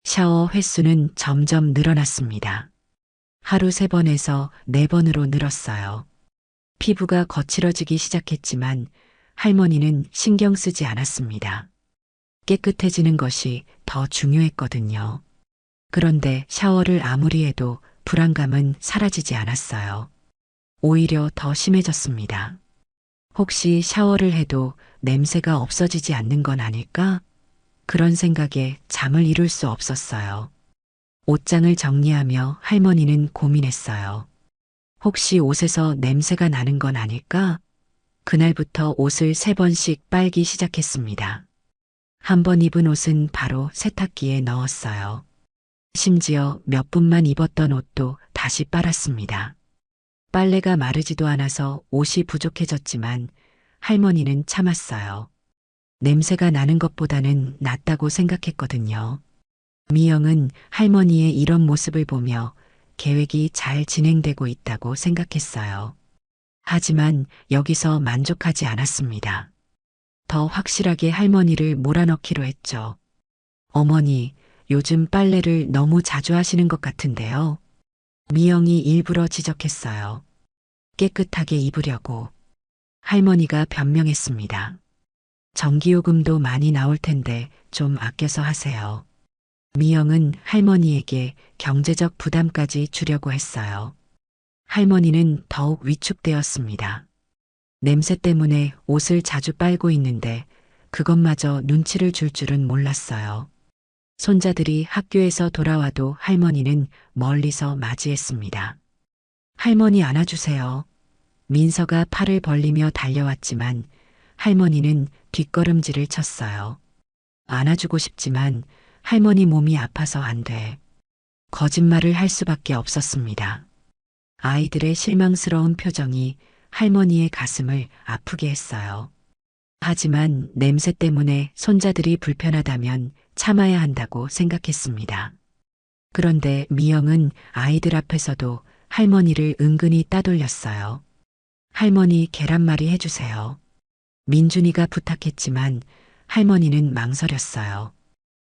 S2: 샤워 횟수는 점점 늘어났습니다. 하루 3번에서 4번으로 늘었어요. 피부가 거칠어지기 시작했지만 할머니는 신경 쓰지 않았습니다. 깨끗해지는 것이 더 중요했거든요. 그런데 샤워를 아무리 해도 불안감은 사라지지 않았어요. 오히려 더 심해졌습니다. 혹시 샤워를 해도 냄새가 없어지지 않는 건 아닐까? 그런 생각에 잠을 이룰 수 없었어요. 옷장을 정리하며 할머니는 고민했어요. 혹시 옷에서 냄새가 나는 건 아닐까? 그날부터 옷을 3번씩 빨기 시작했습니다. 한 번 입은 옷은 바로 세탁기에 넣었어요. 심지어 몇 분만 입었던 옷도 다시 빨았습니다. 빨래가 마르지도 않아서 옷이 부족해졌지만 할머니는 참았어요. 냄새가 나는 것보다는 낫다고 생각했거든요. 미영은 할머니의 이런 모습을 보며 계획이 잘 진행되고 있다고 생각했어요. 하지만 여기서 만족하지 않았습니다. 더 확실하게 할머니를 몰아넣기로 했죠. 어머니, 요즘 빨래를 너무 자주 하시는 것 같은데요. 미영이 일부러 지적했어요. 깨끗하게 입으려고. 할머니가 변명했습니다. 전기요금도 많이 나올 텐데 좀 아껴서 하세요. 미영은 할머니에게 경제적 부담까지 주려고 했어요. 할머니는 더욱 위축되었습니다. 냄새 때문에 옷을 자주 빨고 있는데 그것마저 눈치를 줄 줄은 몰랐어요. 손자들이 학교에서 돌아와도 할머니는 멀리서 맞이했습니다. 할머니 안아주세요. 민서가 팔을 벌리며 달려왔지만 할머니는 뒷걸음질을 쳤어요. 안아주고 싶지만 할머니 몸이 아파서 안 돼. 거짓말을 할 수밖에 없었습니다. 아이들의 실망스러운 표정이 할머니의 가슴을 아프게 했어요. 하지만 냄새 때문에 손자들이 불편하다면 참아야 한다고 생각했습니다. 그런데 미영은 아이들 앞에서도 할머니를 은근히 따돌렸어요. 할머니 계란말이 해주세요. 민준이가 부탁했지만 할머니는 망설였어요.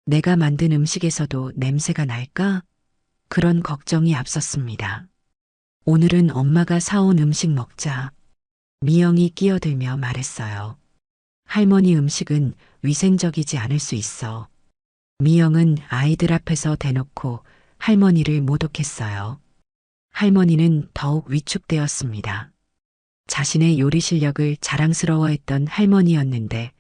S2: 내가 만든 음식에서도 냄새가 날까? 그런 걱정이 앞섰습니다. 오늘은 엄마가 사온 음식 먹자. 미영이 끼어들며 말했어요. 할머니 음식은 위생적이지 않을 수 있어. 미영은 아이들 앞에서 대놓고 할머니를 모독했어요. 할머니는 더욱 위축되었습니다. 자신의 요리 실력을 자랑스러워했던 할머니였는데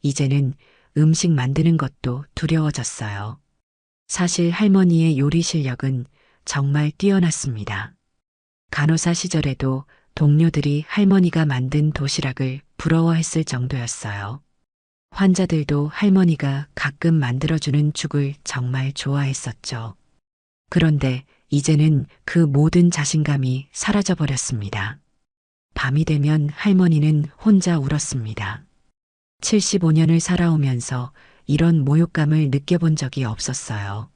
S2: 이제는 음식 만드는 것도 두려워졌어요. 사실 할머니의 요리 실력은 정말 뛰어났습니다. 간호사 시절에도 동료들이 할머니가 만든 도시락을 부러워했을 정도였어요. 환자들도 할머니가 가끔 만들어주는 죽을 정말 좋아했었죠. 그런데 이제는 그 모든 자신감이 사라져버렸습니다. 밤이 되면 할머니는 혼자 울었습니다. 75년을 살아오면서 이런 모욕감을 느껴본 적이 없었어요.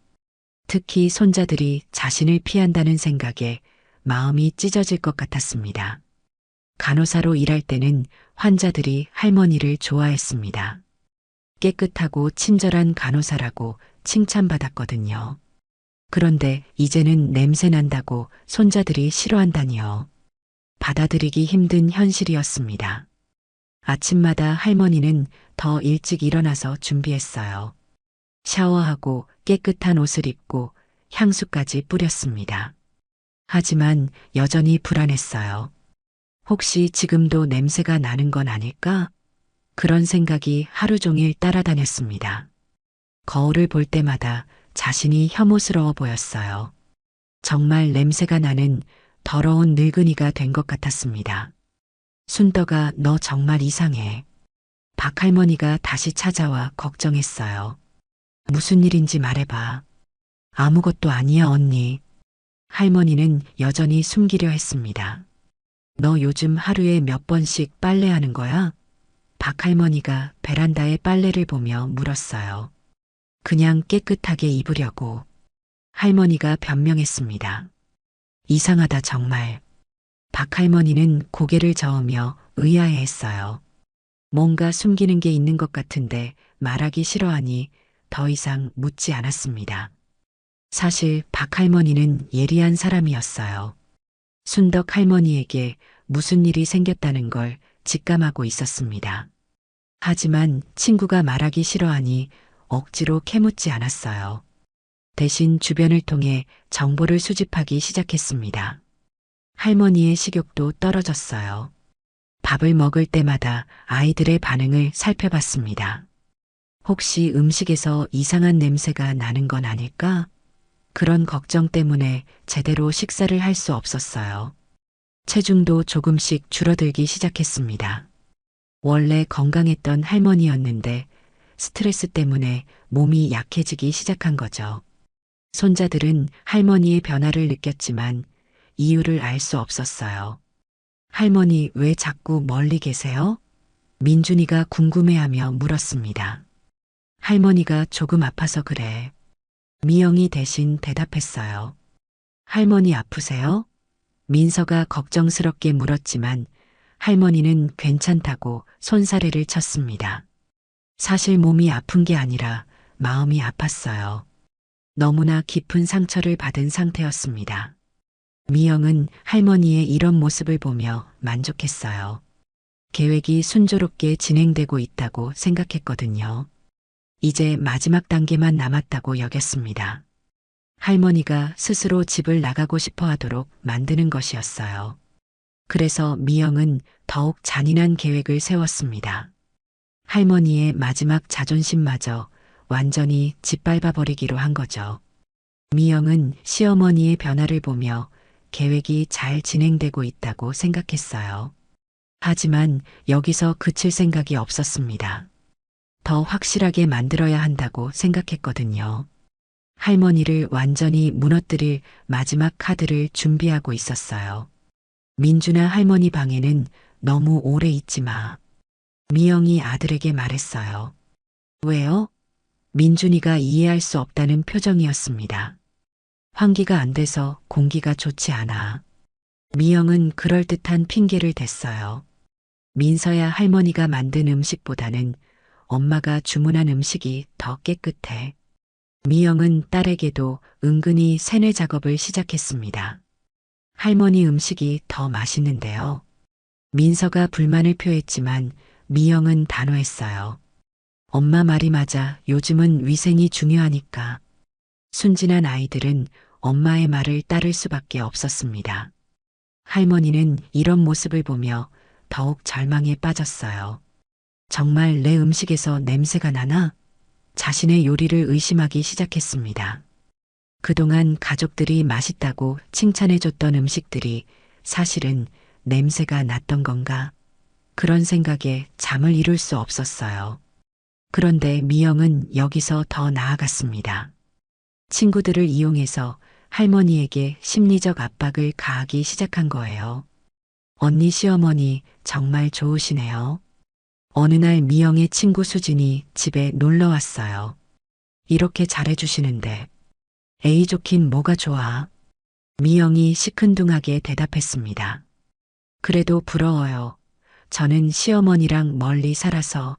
S2: 특히 손자들이 자신을 피한다는 생각에 마음이 찢어질 것 같았습니다. 간호사로 일할 때는 환자들이 할머니를 좋아했습니다. 깨끗하고 친절한 간호사라고 칭찬받았거든요. 그런데 이제는 냄새 난다고 손자들이 싫어한다니요. 받아들이기 힘든 현실이었습니다. 아침마다 할머니는 더 일찍 일어나서 준비했어요. 샤워하고 깨끗한 옷을 입고 향수까지 뿌렸습니다. 하지만 여전히 불안했어요. 혹시 지금도 냄새가 나는 건 아닐까? 그런 생각이 하루 종일 따라다녔습니다. 거울을 볼 때마다 자신이 혐오스러워 보였어요. 정말 냄새가 나는 더러운 늙은이가 된 것 같았습니다. 순덕아, 너 정말 이상해. 박할머니가 다시 찾아와 걱정했어요. 무슨 일인지 말해봐. 아무것도 아니야, 언니. 할머니는 여전히 숨기려 했습니다. 너 요즘 하루에 몇 번씩 빨래하는 거야? 박할머니가 베란다에 빨래를 보며 물었어요. 그냥 깨끗하게 입으려고. 할머니가 변명했습니다. 이상하다 정말. 박할머니는 고개를 저으며 의아해했어요. 뭔가 숨기는 게 있는 것 같은데 말하기 싫어하니 더 이상 묻지 않았습니다. 사실 박할머니는 예리한 사람이었어요. 순덕 할머니에게 무슨 일이 생겼다는 걸 직감하고 있었습니다. 하지만 친구가 말하기 싫어하니 억지로 캐묻지 않았어요. 대신 주변을 통해 정보를 수집하기 시작했습니다. 할머니의 식욕도 떨어졌어요. 밥을 먹을 때마다 아이들의 반응을 살펴봤습니다. 혹시 음식에서 이상한 냄새가 나는 건 아닐까? 그런 걱정 때문에 제대로 식사를 할 수 없었어요. 체중도 조금씩 줄어들기 시작했습니다. 원래 건강했던 할머니였는데 스트레스 때문에 몸이 약해지기 시작한 거죠. 손자들은 할머니의 변화를 느꼈지만 이유를 알 수 없었어요. 할머니 왜 자꾸 멀리 계세요? 민준이가 궁금해하며 물었습니다. 할머니가 조금 아파서 그래. 미영이 대신 대답했어요. 할머니 아프세요? 민서가 걱정스럽게 물었지만 할머니는 괜찮다고 손사래를 쳤습니다. 사실 몸이 아픈 게 아니라 마음이 아팠어요. 너무나 깊은 상처를 받은 상태였습니다. 미영은 할머니의 이런 모습을 보며 만족했어요. 계획이 순조롭게 진행되고 있다고 생각했거든요. 이제 마지막 단계만 남았다고 여겼습니다. 할머니가 스스로 집을 나가고 싶어 하도록 만드는 것이었어요. 그래서 미영은 더욱 잔인한 계획을 세웠습니다. 할머니의 마지막 자존심마저 완전히 짓밟아 버리기로 한 거죠. 미영은 시어머니의 변화를 보며 계획이 잘 진행되고 있다고 생각했어요. 하지만 여기서 그칠 생각이 없었습니다. 더 확실하게 만들어야 한다고 생각했거든요. 할머니를 완전히 무너뜨릴 마지막 카드를 준비하고 있었어요. 민준아, 할머니 방에는 너무 오래 있지 마. 미영이 아들에게 말했어요. 왜요? 민준이가 이해할 수 없다는 표정이었습니다. 환기가 안 돼서 공기가 좋지 않아. 미영은 그럴듯한 핑계를 댔어요. 민서야, 할머니가 만든 음식보다는 엄마가 주문한 음식이 더 깨끗해. 미영은 딸에게도 은근히 세뇌 작업을 시작했습니다. 할머니 음식이 더 맛있는데요. 민서가 불만을 표했지만 미영은 단호했어요. 엄마 말이 맞아. 요즘은 위생이 중요하니까. 순진한 아이들은 엄마의 말을 따를 수밖에 없었습니다. 할머니는 이런 모습을 보며 더욱 절망에 빠졌어요. 정말 내 음식에서 냄새가 나나? 자신의 요리를 의심하기 시작했습니다. 그동안 가족들이 맛있다고 칭찬해줬던 음식들이 사실은 냄새가 났던 건가? 그런 생각에 잠을 이룰 수 없었어요. 그런데 미영은 여기서 더 나아갔습니다. 친구들을 이용해서 할머니에게 심리적 압박을 가하기 시작한 거예요. 언니, 시어머니 정말 좋으시네요. 어느 날 미영의 친구 수진이 집에 놀러 왔어요. 이렇게 잘해주시는데 에이, 좋긴 뭐가 좋아. 미영이 시큰둥하게 대답했습니다. 그래도 부러워요. 저는 시어머니랑 멀리 살아서.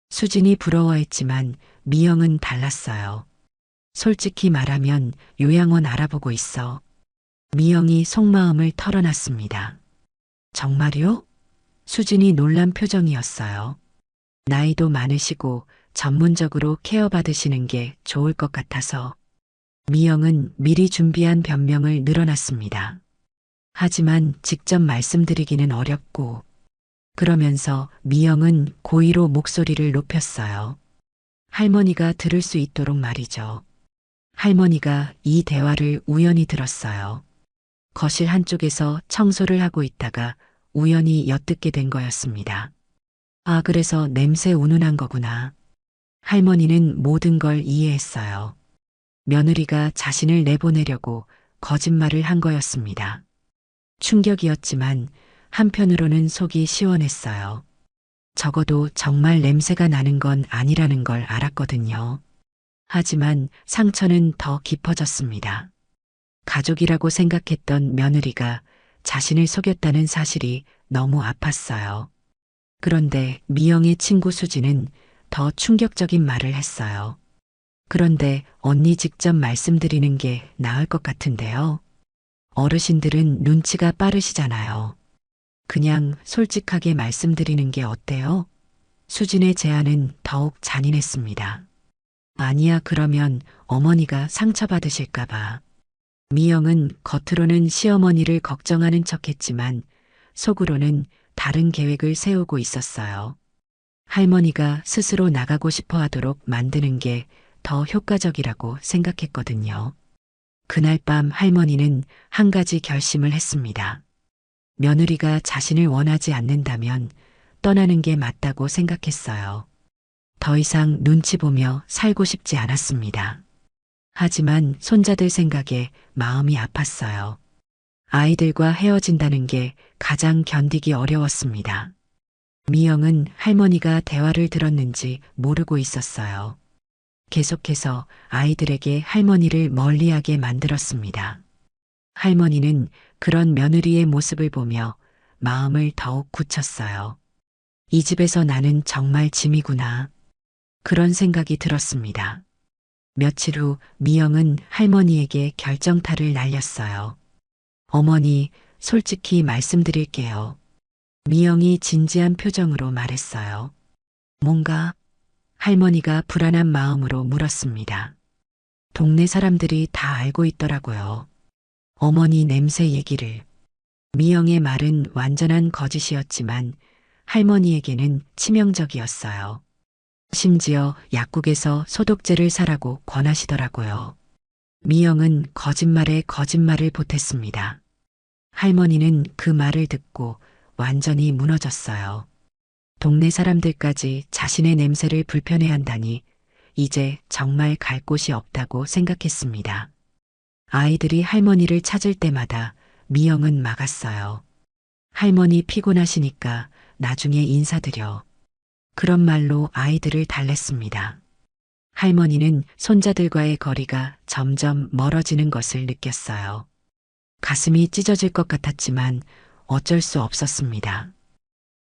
S2: 수진이 부러워했지만 미영은 달랐어요. 솔직히 말하면 요양원 알아보고 있어. 미영이 속마음을 털어놨습니다. 정말요? 수진이 놀란 표정이었어요. 나이도 많으시고 전문적으로 케어받으시는 게 좋을 것 같아서. 미영은 미리 준비한 변명을 늘어놨습니다. 하지만 직접 말씀드리기는 어렵고. 그러면서 미영은 고의로 목소리를 높였어요. 할머니가 들을 수 있도록 말이죠. 할머니가 이 대화를 우연히 들었어요. 거실 한쪽에서 청소를 하고 있다가 우연히 엿듣게 된 거였습니다. 아, 그래서 냄새 운운한 거구나. 할머니는 모든 걸 이해했어요. 며느리가 자신을 내보내려고 거짓말을 한 거였습니다. 충격이었지만 한편으로는 속이 시원했어요. 적어도 정말 냄새가 나는 건 아니라는 걸 알았거든요. 하지만 상처는 더 깊어졌습니다. 가족이라고 생각했던 며느리가 자신을 속였다는 사실이 너무 아팠어요. 그런데 미영의 친구 수지는 더 충격적인 말을 했어요. 그런데 언니 직접 말씀드리는 게 나을 것 같은데요. 어르신들은 눈치가 빠르시잖아요. 그냥 솔직하게 말씀드리는 게 어때요? 수진의 제안은 더욱 잔인했습니다. 아니야, 그러면 어머니가 상처받으실까봐. 미영은 겉으로는 시어머니를 걱정하는 척했지만 속으로는 다른 계획을 세우고 있었어요. 할머니가 스스로 나가고 싶어 하도록 만드는 게 더 효과적이라고 생각했거든요. 그날 밤 할머니는 한 가지 결심을 했습니다. 며느리가 자신을 원하지 않는다면 떠나는 게 맞다고 생각했어요. 더 이상 눈치 보며 살고 싶지 않았습니다. 하지만 손자들 생각에 마음이 아팠어요. 아이들과 헤어진다는 게 가장 견디기 어려웠습니다. 미영은 할머니가 대화를 들었는지 모르고 있었어요. 계속해서 아이들에게 할머니를 멀리하게 만들었습니다. 할머니는 그런 며느리의 모습을 보며 마음을 더욱 굳혔어요. 이 집에서 나는 정말 짐이구나. 그런 생각이 들었습니다. 며칠 후 미영은 할머니에게 결정타를 날렸어요. 어머니, 솔직히 말씀드릴게요. 미영이 진지한 표정으로 말했어요. 뭔가? 할머니가 불안한 마음으로 물었습니다. 동네 사람들이 다 알고 있더라고요. 어머니 냄새 얘기를. 미영의 말은 완전한 거짓이었지만 할머니에게는 치명적이었어요. 심지어 약국에서 소독제를 사라고 권하시더라고요. 미영은 거짓말에 거짓말을 보탰습니다. 할머니는 그 말을 듣고 완전히 무너졌어요. 동네 사람들까지 자신의 냄새를 불편해한다니 이제 정말 갈 곳이 없다고 생각했습니다. 아이들이 할머니를 찾을 때마다 미영은 막았어요. 할머니 피곤하시니까 나중에 인사드려. 그런 말로 아이들을 달랬습니다. 할머니는 손자들과의 거리가 점점 멀어지는 것을 느꼈어요. 가슴이 찢어질 것 같았지만 어쩔 수 없었습니다.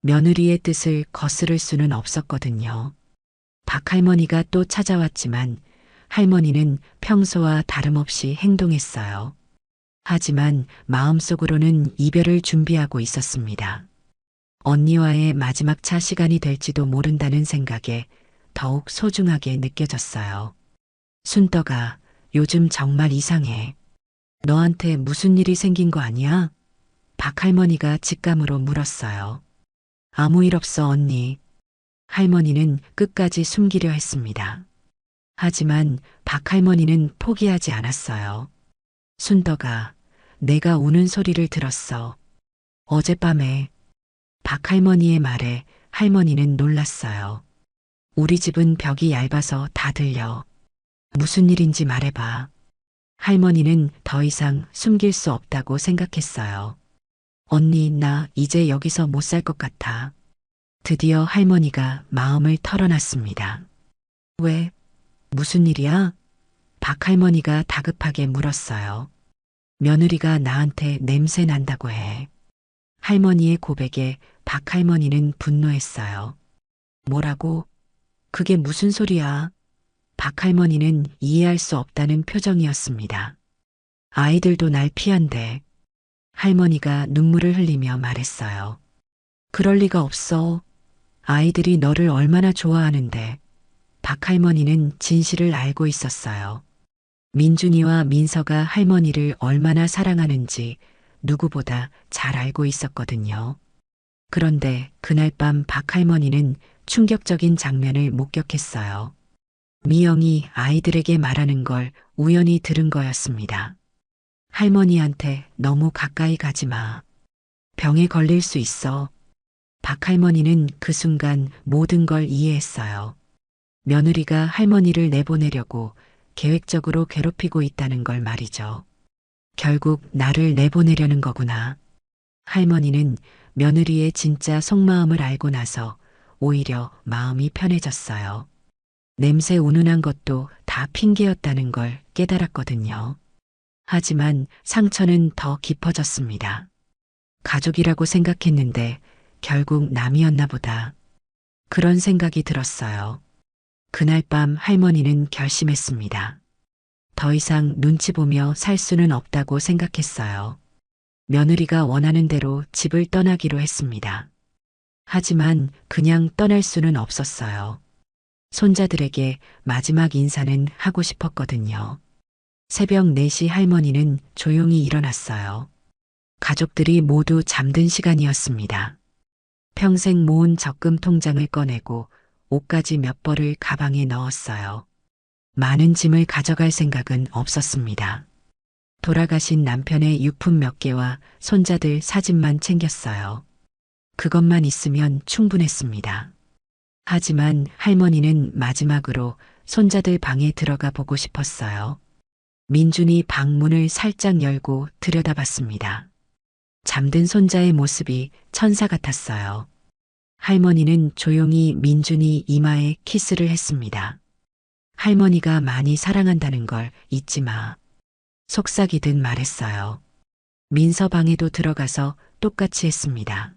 S2: 며느리의 뜻을 거스를 수는 없었거든요. 박할머니가 또 찾아왔지만 할머니는 평소와 다름없이 행동했어요. 하지만 마음속으로는 이별을 준비하고 있었습니다. 언니와의 마지막 차 시간이 될지도 모른다는 생각에 더욱 소중하게 느껴졌어요. 순떡아, 요즘 정말 이상해. 너한테 무슨 일이 생긴 거 아니야? 박할머니가 직감으로 물었어요. 아무 일 없어, 언니. 할머니는 끝까지 숨기려 했습니다. 하지만 박할머니는 포기하지 않았어요. 순덕아, 내가 우는 소리를 들었어. 어젯밤에. 박할머니의 말에 할머니는 놀랐어요. 우리 집은 벽이 얇아서 다 들려. 무슨 일인지 말해봐. 할머니는 더 이상 숨길 수 없다고 생각했어요. 언니, 나 이제 여기서 못 살 것 같아. 드디어 할머니가 마음을 털어놨습니다. 왜? 무슨 일이야? 박할머니가 다급하게 물었어요. 며느리가 나한테 냄새 난다고 해. 할머니의 고백에 박할머니는 분노했어요. 뭐라고? 그게 무슨 소리야? 박할머니는 이해할 수 없다는 표정이었습니다. 아이들도 날 피한대. 할머니가 눈물을 흘리며 말했어요. 그럴 리가 없어. 아이들이 너를 얼마나 좋아하는데. 박할머니는 진실을 알고 있었어요. 민준이와 민서가 할머니를 얼마나 사랑하는지 누구보다 잘 알고 있었거든요. 그런데 그날 밤 박할머니는 충격적인 장면을 목격했어요. 미영이 아이들에게 말하는 걸 우연히 들은 거였습니다. 할머니한테 너무 가까이 가지 마. 병에 걸릴 수 있어. 박할머니는 그 순간 모든 걸 이해했어요. 며느리가 할머니를 내보내려고 계획적으로 괴롭히고 있다는 걸 말이죠. 결국 나를 내보내려는 거구나. 할머니는 며느리의 진짜 속마음을 알고 나서 오히려 마음이 편해졌어요. 냄새 운운한 것도 다 핑계였다는 걸 깨달았거든요. 하지만 상처는 더 깊어졌습니다. 가족이라고 생각했는데 결국 남이었나 보다. 그런 생각이 들었어요. 그날 밤 할머니는 결심했습니다. 더 이상 눈치 보며 살 수는 없다고 생각했어요. 며느리가 원하는 대로 집을 떠나기로 했습니다. 하지만 그냥 떠날 수는 없었어요. 손자들에게 마지막 인사는 하고 싶었거든요. 새벽 4시 할머니는 조용히 일어났어요. 가족들이 모두 잠든 시간이었습니다. 평생 모은 적금 통장을 꺼내고 옷까지 몇 벌을 가방에 넣었어요. 많은 짐을 가져갈 생각은 없었습니다. 돌아가신 남편의 유품 몇 개와 손자들 사진만 챙겼어요. 그것만 있으면 충분했습니다. 하지만 할머니는 마지막으로 손자들 방에 들어가 보고 싶었어요. 민준이 방문을 살짝 열고 들여다봤습니다. 잠든 손자의 모습이 천사 같았어요. 할머니는 조용히 민준이 이마에 키스를 했습니다. 할머니가 많이 사랑한다는 걸 잊지 마. 속삭이듯 말했어요. 민서 방에도 들어가서 똑같이 했습니다.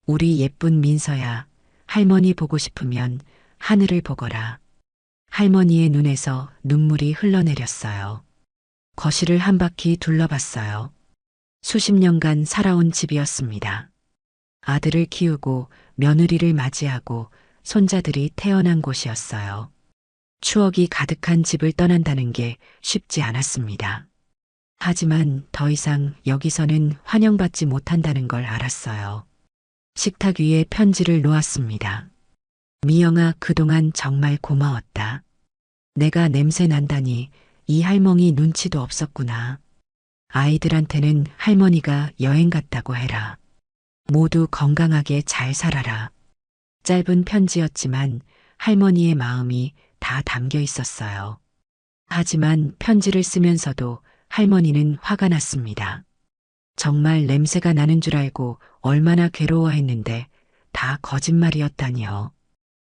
S2: 우리 예쁜 민서야, 할머니 보고 싶으면 하늘을 보거라. 할머니의 눈에서 눈물이 흘러내렸어요. 거실을 한 바퀴 둘러봤어요. 수십 년간 살아온 집이었습니다. 아들을 키우고 며느리를 맞이하고 손자들이 태어난 곳이었어요. 추억이 가득한 집을 떠난다는 게 쉽지 않았습니다. 하지만 더 이상 여기서는 환영받지 못한다는 걸 알았어요. 식탁 위에 편지를 놓았습니다. 미영아, 그동안 정말 고마웠다. 내가 냄새 난다니 이 할머니 눈치도 없었구나. 아이들한테는 할머니가 여행 갔다고 해라. 모두 건강하게 잘 살아라. 짧은 편지였지만 할머니의 마음이 다 담겨 있었어요. 하지만 편지를 쓰면서도 할머니는 화가 났습니다. 정말 냄새가 나는 줄 알고 얼마나 괴로워했는데 다 거짓말이었다니요.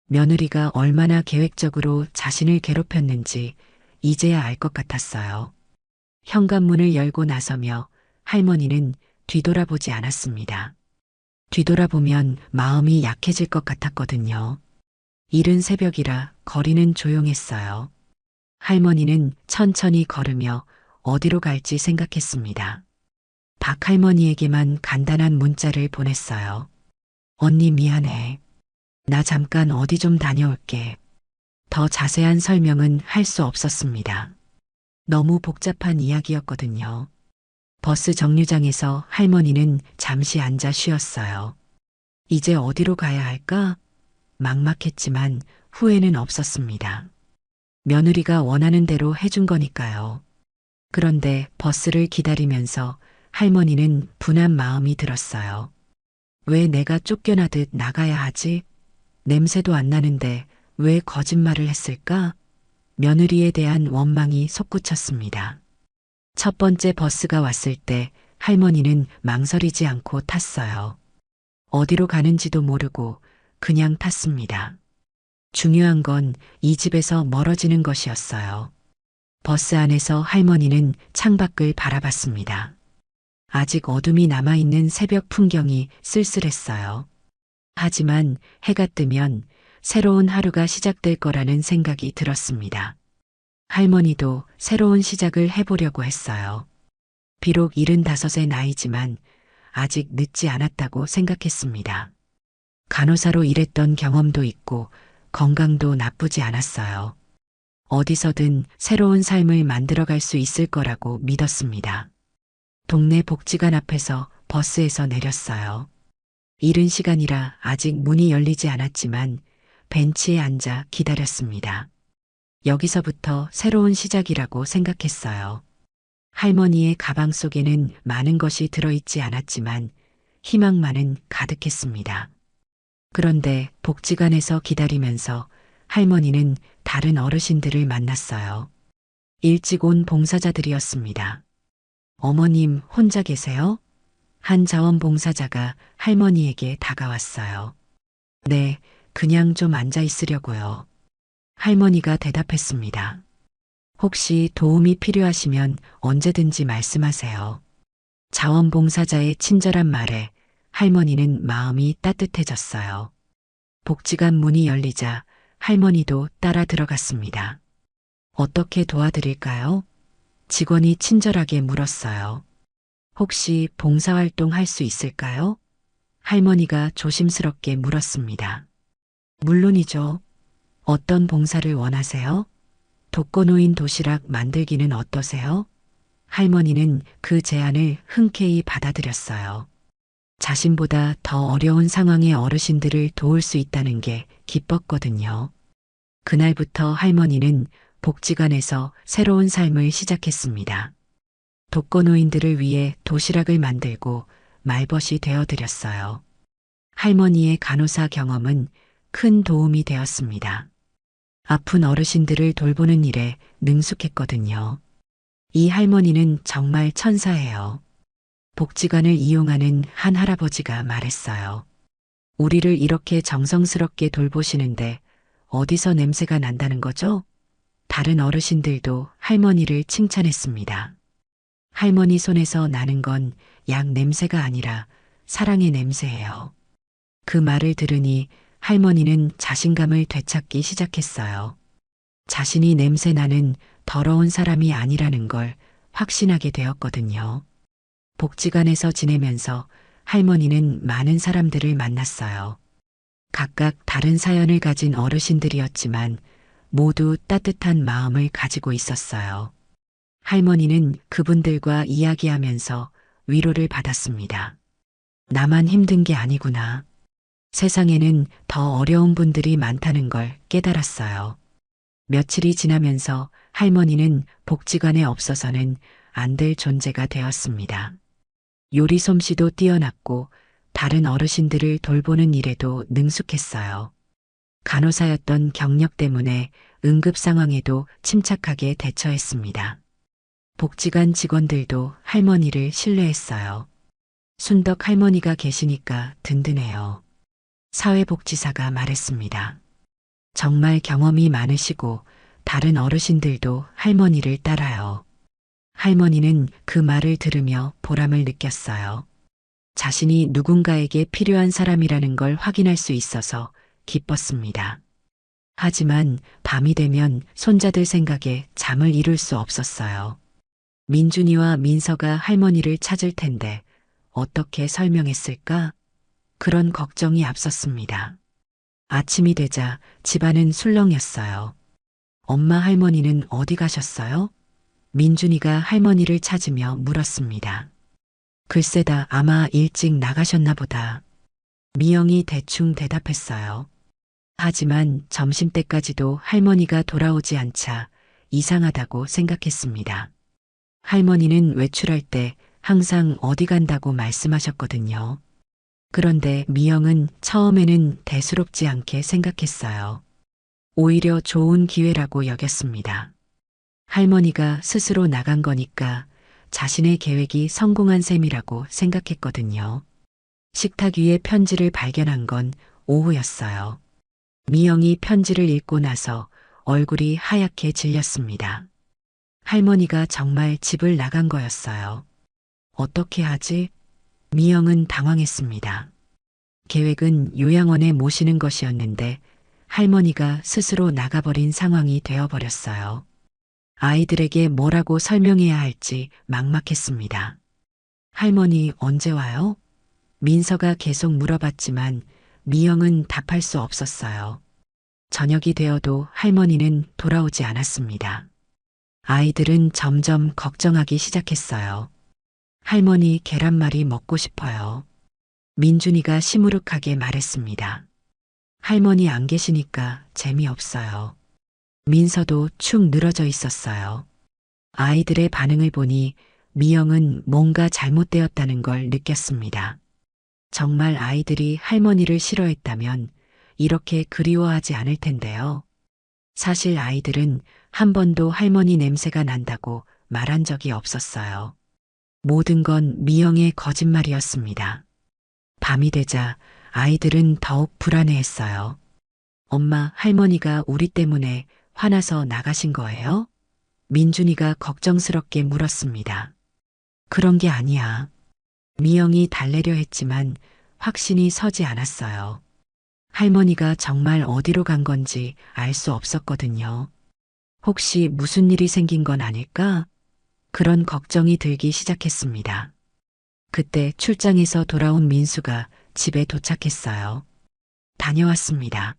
S2: 며느리가 얼마나 계획적으로 자신을 괴롭혔는지 이제야 알 것 같았어요. 현관문을 열고 나서며 할머니는 뒤돌아보지 않았습니다. 뒤돌아보면 마음이 약해질 것 같았거든요. 이른 새벽이라 거리는 조용했어요. 할머니는 천천히 걸으며 어디로 갈지 생각했습니다. 박 할머니에게만 간단한 문자를 보냈어요. 언니 미안해. 나 잠깐 어디 좀 다녀올게. 더 자세한 설명은 할 수 없었습니다. 너무 복잡한 이야기였거든요. 버스 정류장에서 할머니는 잠시 앉아 쉬었어요. 이제 어디로 가야 할까? 막막했지만 후회는 없었습니다. 며느리가 원하는 대로 해준 거니까요. 그런데 버스를 기다리면서 할머니는 분한 마음이 들었어요. 왜 내가 쫓겨나듯 나가야 하지? 냄새도 안 나는데 왜 거짓말을 했을까? 며느리에 대한 원망이 솟구쳤습니다. 첫 번째 버스가 왔을 때 할머니는 망설이지 않고 탔어요. 어디로 가는지도 모르고 그냥 탔습니다. 중요한 건 이 집에서 멀어지는 것이었어요. 버스 안에서 할머니는 창밖을 바라봤습니다. 아직 어둠이 남아있는 새벽 풍경이 쓸쓸했어요. 하지만 해가 뜨면 새로운 하루가 시작될 거라는 생각이 들었습니다. 할머니도 새로운 시작을 해보려고 했어요. 비록 75의 나이지만 아직 늦지 않았다고 생각했습니다. 간호사로 일했던 경험도 있고 건강도 나쁘지 않았어요. 어디서든 새로운 삶을 만들어갈 수 있을 거라고 믿었습니다. 동네 복지관 앞에서 버스에서 내렸어요. 이른 시간이라 아직 문이 열리지 않았지만 벤치에 앉아 기다렸습니다. 여기서부터 새로운 시작이라고 생각했어요. 할머니의 가방 속에는 많은 것이 들어있지 않았지만 희망만은 가득했습니다. 그런데 복지관에서 기다리면서 할머니는 다른 어르신들을 만났어요. 일찍 온 봉사자들이었습니다. 어머님 혼자 계세요? 한 자원봉사자가 할머니에게 다가왔어요. 네, 그냥 좀 앉아 있으려고요. 할머니가 대답했습니다. 혹시 도움이 필요하시면 언제든지 말씀하세요. 자원봉사자의 친절한 말에 할머니는 마음이 따뜻해졌어요. 복지관 문이 열리자 할머니도 따라 들어갔습니다. 어떻게 도와드릴까요? 직원이 친절하게 물었어요. 혹시 봉사활동 할 수 있을까요? 할머니가 조심스럽게 물었습니다. 물론이죠. 어떤 봉사를 원하세요? 독거노인 도시락 만들기는 어떠세요? 할머니는 그 제안을 흔쾌히 받아들였어요. 자신보다 더 어려운 상황의 어르신들을 도울 수 있다는 게 기뻤거든요. 그날부터 할머니는 복지관에서 새로운 삶을 시작했습니다. 독거노인들을 위해 도시락을 만들고 말벗이 되어드렸어요. 할머니의 간호사 경험은 큰 도움이 되었습니다. 아픈 어르신들을 돌보는 일에 능숙했거든요. 이 할머니는 정말 천사예요. 복지관을 이용하는 한 할아버지가 말했어요. 우리를 이렇게 정성스럽게 돌보시는데 어디서 냄새가 난다는 거죠? 다른 어르신들도 할머니를 칭찬했습니다. 할머니 손에서 나는 건 약 냄새가 아니라 사랑의 냄새예요. 그 말을 들으니 할머니는 자신감을 되찾기 시작했어요. 자신이 냄새 나는 더러운 사람이 아니라는 걸 확신하게 되었거든요. 복지관에서 지내면서 할머니는 많은 사람들을 만났어요. 각각 다른 사연을 가진 어르신들이었지만 모두 따뜻한 마음을 가지고 있었어요. 할머니는 그분들과 이야기하면서 위로를 받았습니다. 나만 힘든 게 아니구나. 세상에는 더 어려운 분들이 많다는 걸 깨달았어요. 며칠이 지나면서 할머니는 복지관에 없어서는 안 될 존재가 되었습니다. 요리 솜씨도 뛰어났고 다른 어르신들을 돌보는 일에도 능숙했어요. 간호사였던 경력 때문에 응급 상황에도 침착하게 대처했습니다. 복지관 직원들도 할머니를 신뢰했어요. 순덕 할머니가 계시니까 든든해요. 사회복지사가 말했습니다. 정말 경험이 많으시고 다른 어르신들도 할머니를 따라요. 할머니는 그 말을 들으며 보람을 느꼈어요. 자신이 누군가에게 필요한 사람이라는 걸 확인할 수 있어서 기뻤습니다. 하지만 밤이 되면 손자들 생각에 잠을 이룰 수 없었어요. 민준이와 민서가 할머니를 찾을 텐데 어떻게 설명했을까? 그런 걱정이 앞섰습니다. 아침이 되자 집안은 술렁였어요. 엄마 할머니는 어디 가셨어요? 민준이가 할머니를 찾으며 물었습니다. 글쎄다 아마 일찍 나가셨나 보다. 미영이 대충 대답했어요. 하지만 점심때까지도 할머니가 돌아오지 않자 이상하다고 생각했습니다. 할머니는 외출할 때 항상 어디 간다고 말씀하셨거든요. 그런데 미영은 처음에는 대수롭지 않게 생각했어요. 오히려 좋은 기회라고 여겼습니다. 할머니가 스스로 나간 거니까 자신의 계획이 성공한 셈이라고 생각했거든요. 식탁 위에 편지를 발견한 건 오후였어요. 미영이 편지를 읽고 나서 얼굴이 하얗게 질렸습니다. 할머니가 정말 집을 나간 거였어요. 어떻게 하지? 미영은 당황했습니다. 계획은 요양원에 모시는 것이었는데 할머니가 스스로 나가버린 상황이 되어버렸어요. 아이들에게 뭐라고 설명해야 할지 막막했습니다. 할머니 언제 와요? 민서가 계속 물어봤지만 미영은 답할 수 없었어요. 저녁이 되어도 할머니는 돌아오지 않았습니다. 아이들은 점점 걱정하기 시작했어요. 할머니 계란말이 먹고 싶어요. 민준이가 시무룩하게 말했습니다. 할머니 안 계시니까 재미없어요. 민서도 축 늘어져 있었어요. 아이들의 반응을 보니 미영은 뭔가 잘못되었다는 걸 느꼈습니다. 정말 아이들이 할머니를 싫어했다면 이렇게 그리워하지 않을 텐데요. 사실 아이들은 한 번도 할머니 냄새가 난다고 말한 적이 없었어요. 모든 건 미영의 거짓말이었습니다. 밤이 되자 아이들은 더욱 불안해했어요. 엄마, 할머니가 우리 때문에 화나서 나가신 거예요? 민준이가 걱정스럽게 물었습니다. 그런 게 아니야. 미영이 달래려 했지만 확신이 서지 않았어요. 할머니가 정말 어디로 간 건지 알 수 없었거든요. 혹시 무슨 일이 생긴 건 아닐까? 그런 걱정이 들기 시작했습니다. 그때 출장에서 돌아온 민수가 집에 도착했어요. 다녀왔습니다.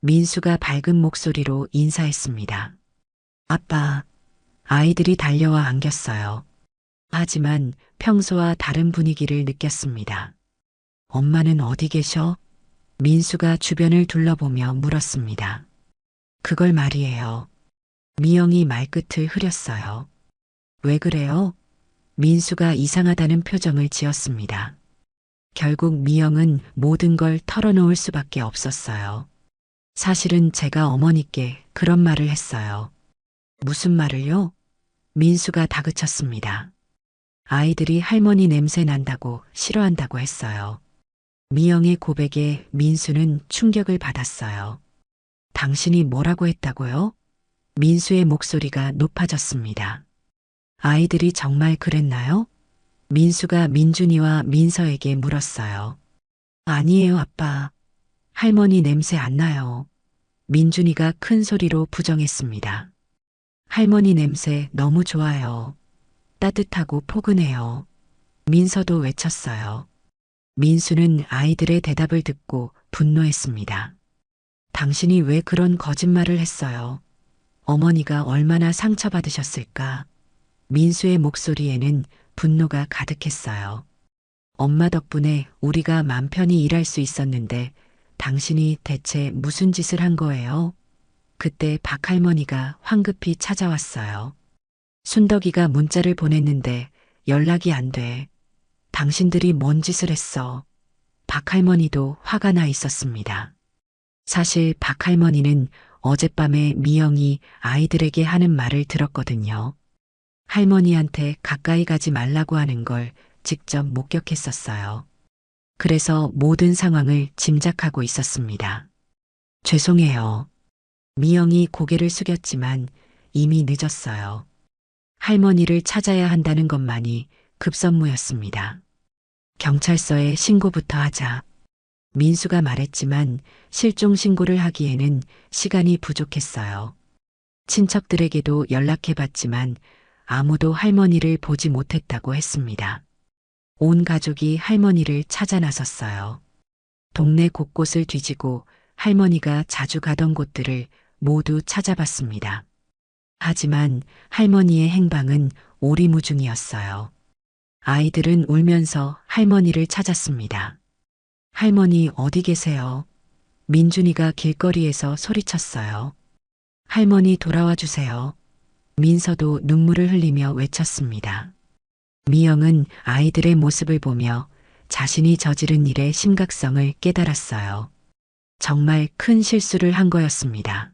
S2: 민수가 밝은 목소리로 인사했습니다. 아빠, 아이들이 달려와 안겼어요. 하지만 평소와 다른 분위기를 느꼈습니다. 엄마는 어디 계셔? 민수가 주변을 둘러보며 물었습니다. 그걸 말이에요. 미영이 말끝을 흐렸어요. 왜 그래요? 민수가 이상하다는 표정을 지었습니다. 결국 미영은 모든 걸 털어놓을 수밖에 없었어요. 사실은 제가 어머니께 그런 말을 했어요. 무슨 말을요? 민수가 다그쳤습니다. 아이들이 할머니 냄새 난다고 싫어한다고 했어요. 미영의 고백에 민수는 충격을 받았어요. 당신이 뭐라고 했다고요? 민수의 목소리가 높아졌습니다. 아이들이 정말 그랬나요? 민수가 민준이와 민서에게 물었어요. 아니에요, 아빠. 할머니 냄새 안 나요. 민준이가 큰 소리로 부정했습니다. 할머니 냄새 너무 좋아요. 따뜻하고 포근해요. 민서도 외쳤어요. 민수는 아이들의 대답을 듣고 분노했습니다. 당신이 왜 그런 거짓말을 했어요? 어머니가 얼마나 상처받으셨을까? 민수의 목소리에는 분노가 가득했어요. 엄마 덕분에 우리가 맘 편히 일할 수 있었는데 당신이 대체 무슨 짓을 한 거예요? 그때 박할머니가 황급히 찾아왔어요. 순덕이가 문자를 보냈는데 연락이 안 돼. 당신들이 뭔 짓을 했어? 박할머니도 화가 나 있었습니다. 사실 박할머니는 어젯밤에 미영이 아이들에게 하는 말을 들었거든요. 할머니한테 가까이 가지 말라고 하는 걸 직접 목격했었어요. 그래서 모든 상황을 짐작하고 있었습니다. 죄송해요. 미영이 고개를 숙였지만 이미 늦었어요. 할머니를 찾아야 한다는 것만이 급선무였습니다. 경찰서에 신고부터 하자. 민수가 말했지만 실종 신고를 하기에는 시간이 부족했어요. 친척들에게도 연락해봤지만 아무도 할머니를 보지 못했다고 했습니다. 온 가족이 할머니를 찾아 나섰어요. 동네 곳곳을 뒤지고 할머니가 자주 가던 곳들을 모두 찾아봤습니다. 하지만 할머니의 행방은 오리무중이었어요. 아이들은 울면서 할머니를 찾았습니다. 할머니 어디 계세요? 민준이가 길거리에서 소리쳤어요. 할머니 돌아와 주세요. 민서도 눈물을 흘리며 외쳤습니다. 미영은 아이들의 모습을 보며 자신이 저지른 일의 심각성을 깨달았어요. 정말 큰 실수를 한 거였습니다.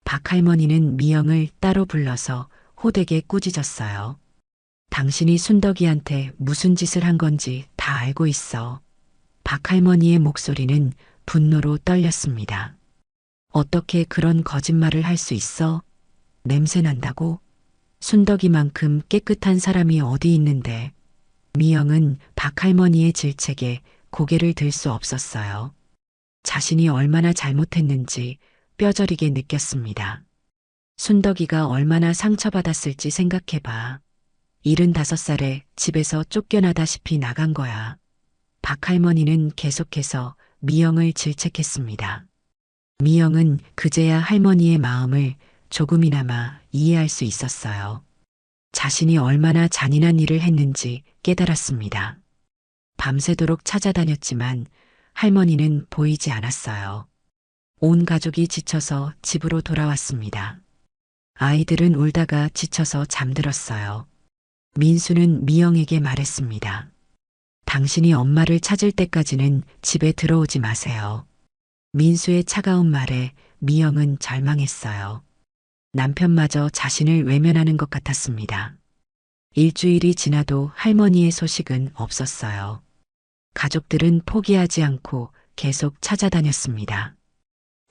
S2: 박할머니는 미영을 따로 불러서 호되게 꾸짖었어요. 당신이 순덕이한테 무슨 짓을 한 건지 다 알고 있어. 박할머니의 목소리는 분노로 떨렸습니다. 어떻게 그런 거짓말을 할 수 있어? 냄새 난다고? 순덕이만큼 깨끗한 사람이 어디 있는데. 미영은 박할머니의 질책에 고개를 들 수 없었어요. 자신이 얼마나 잘못했는지 뼈저리게 느꼈습니다. 순덕이가 얼마나 상처받았을지 생각해봐. 75살에 집에서 쫓겨나다시피 나간 거야. 박할머니는 계속해서 미영을 질책했습니다. 미영은 그제야 할머니의 마음을 조금이나마 이해할 수 있었어요. 자신이 얼마나 잔인한 일을 했는지 깨달았습니다. 밤새도록 찾아다녔지만 할머니는 보이지 않았어요. 온 가족이 지쳐서 집으로 돌아왔습니다. 아이들은 울다가 지쳐서 잠들었어요. 민수는 미영에게 말했습니다. 당신이 엄마를 찾을 때까지는 집에 들어오지 마세요. 민수의 차가운 말에 미영은 절망했어요. 남편마저 자신을 외면하는 것 같았습니다. 일주일이 지나도 할머니의 소식은 없었어요. 가족들은 포기하지 않고 계속 찾아다녔습니다.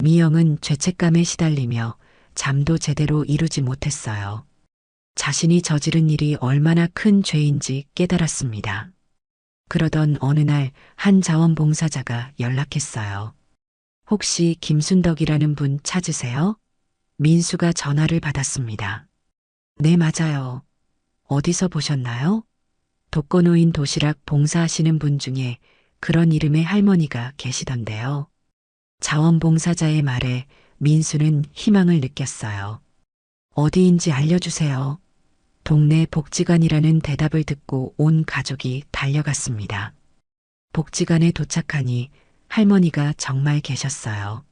S2: 미영은 죄책감에 시달리며 잠도 제대로 이루지 못했어요. 자신이 저지른 일이 얼마나 큰 죄인지 깨달았습니다. 그러던 어느 날 한 자원봉사자가 연락했어요. 혹시 김순덕이라는 분 찾으세요? 민수가 전화를 받았습니다. 네, 맞아요. 어디서 보셨나요? 독거노인 도시락 봉사하시는 분 중에 그런 이름의 할머니가 계시던데요. 자원봉사자의 말에 민수는 희망을 느꼈어요. 어디인지 알려주세요. 동네 복지관이라는 대답을 듣고 온 가족이 달려갔습니다. 복지관에 도착하니 할머니가 정말 계셨어요.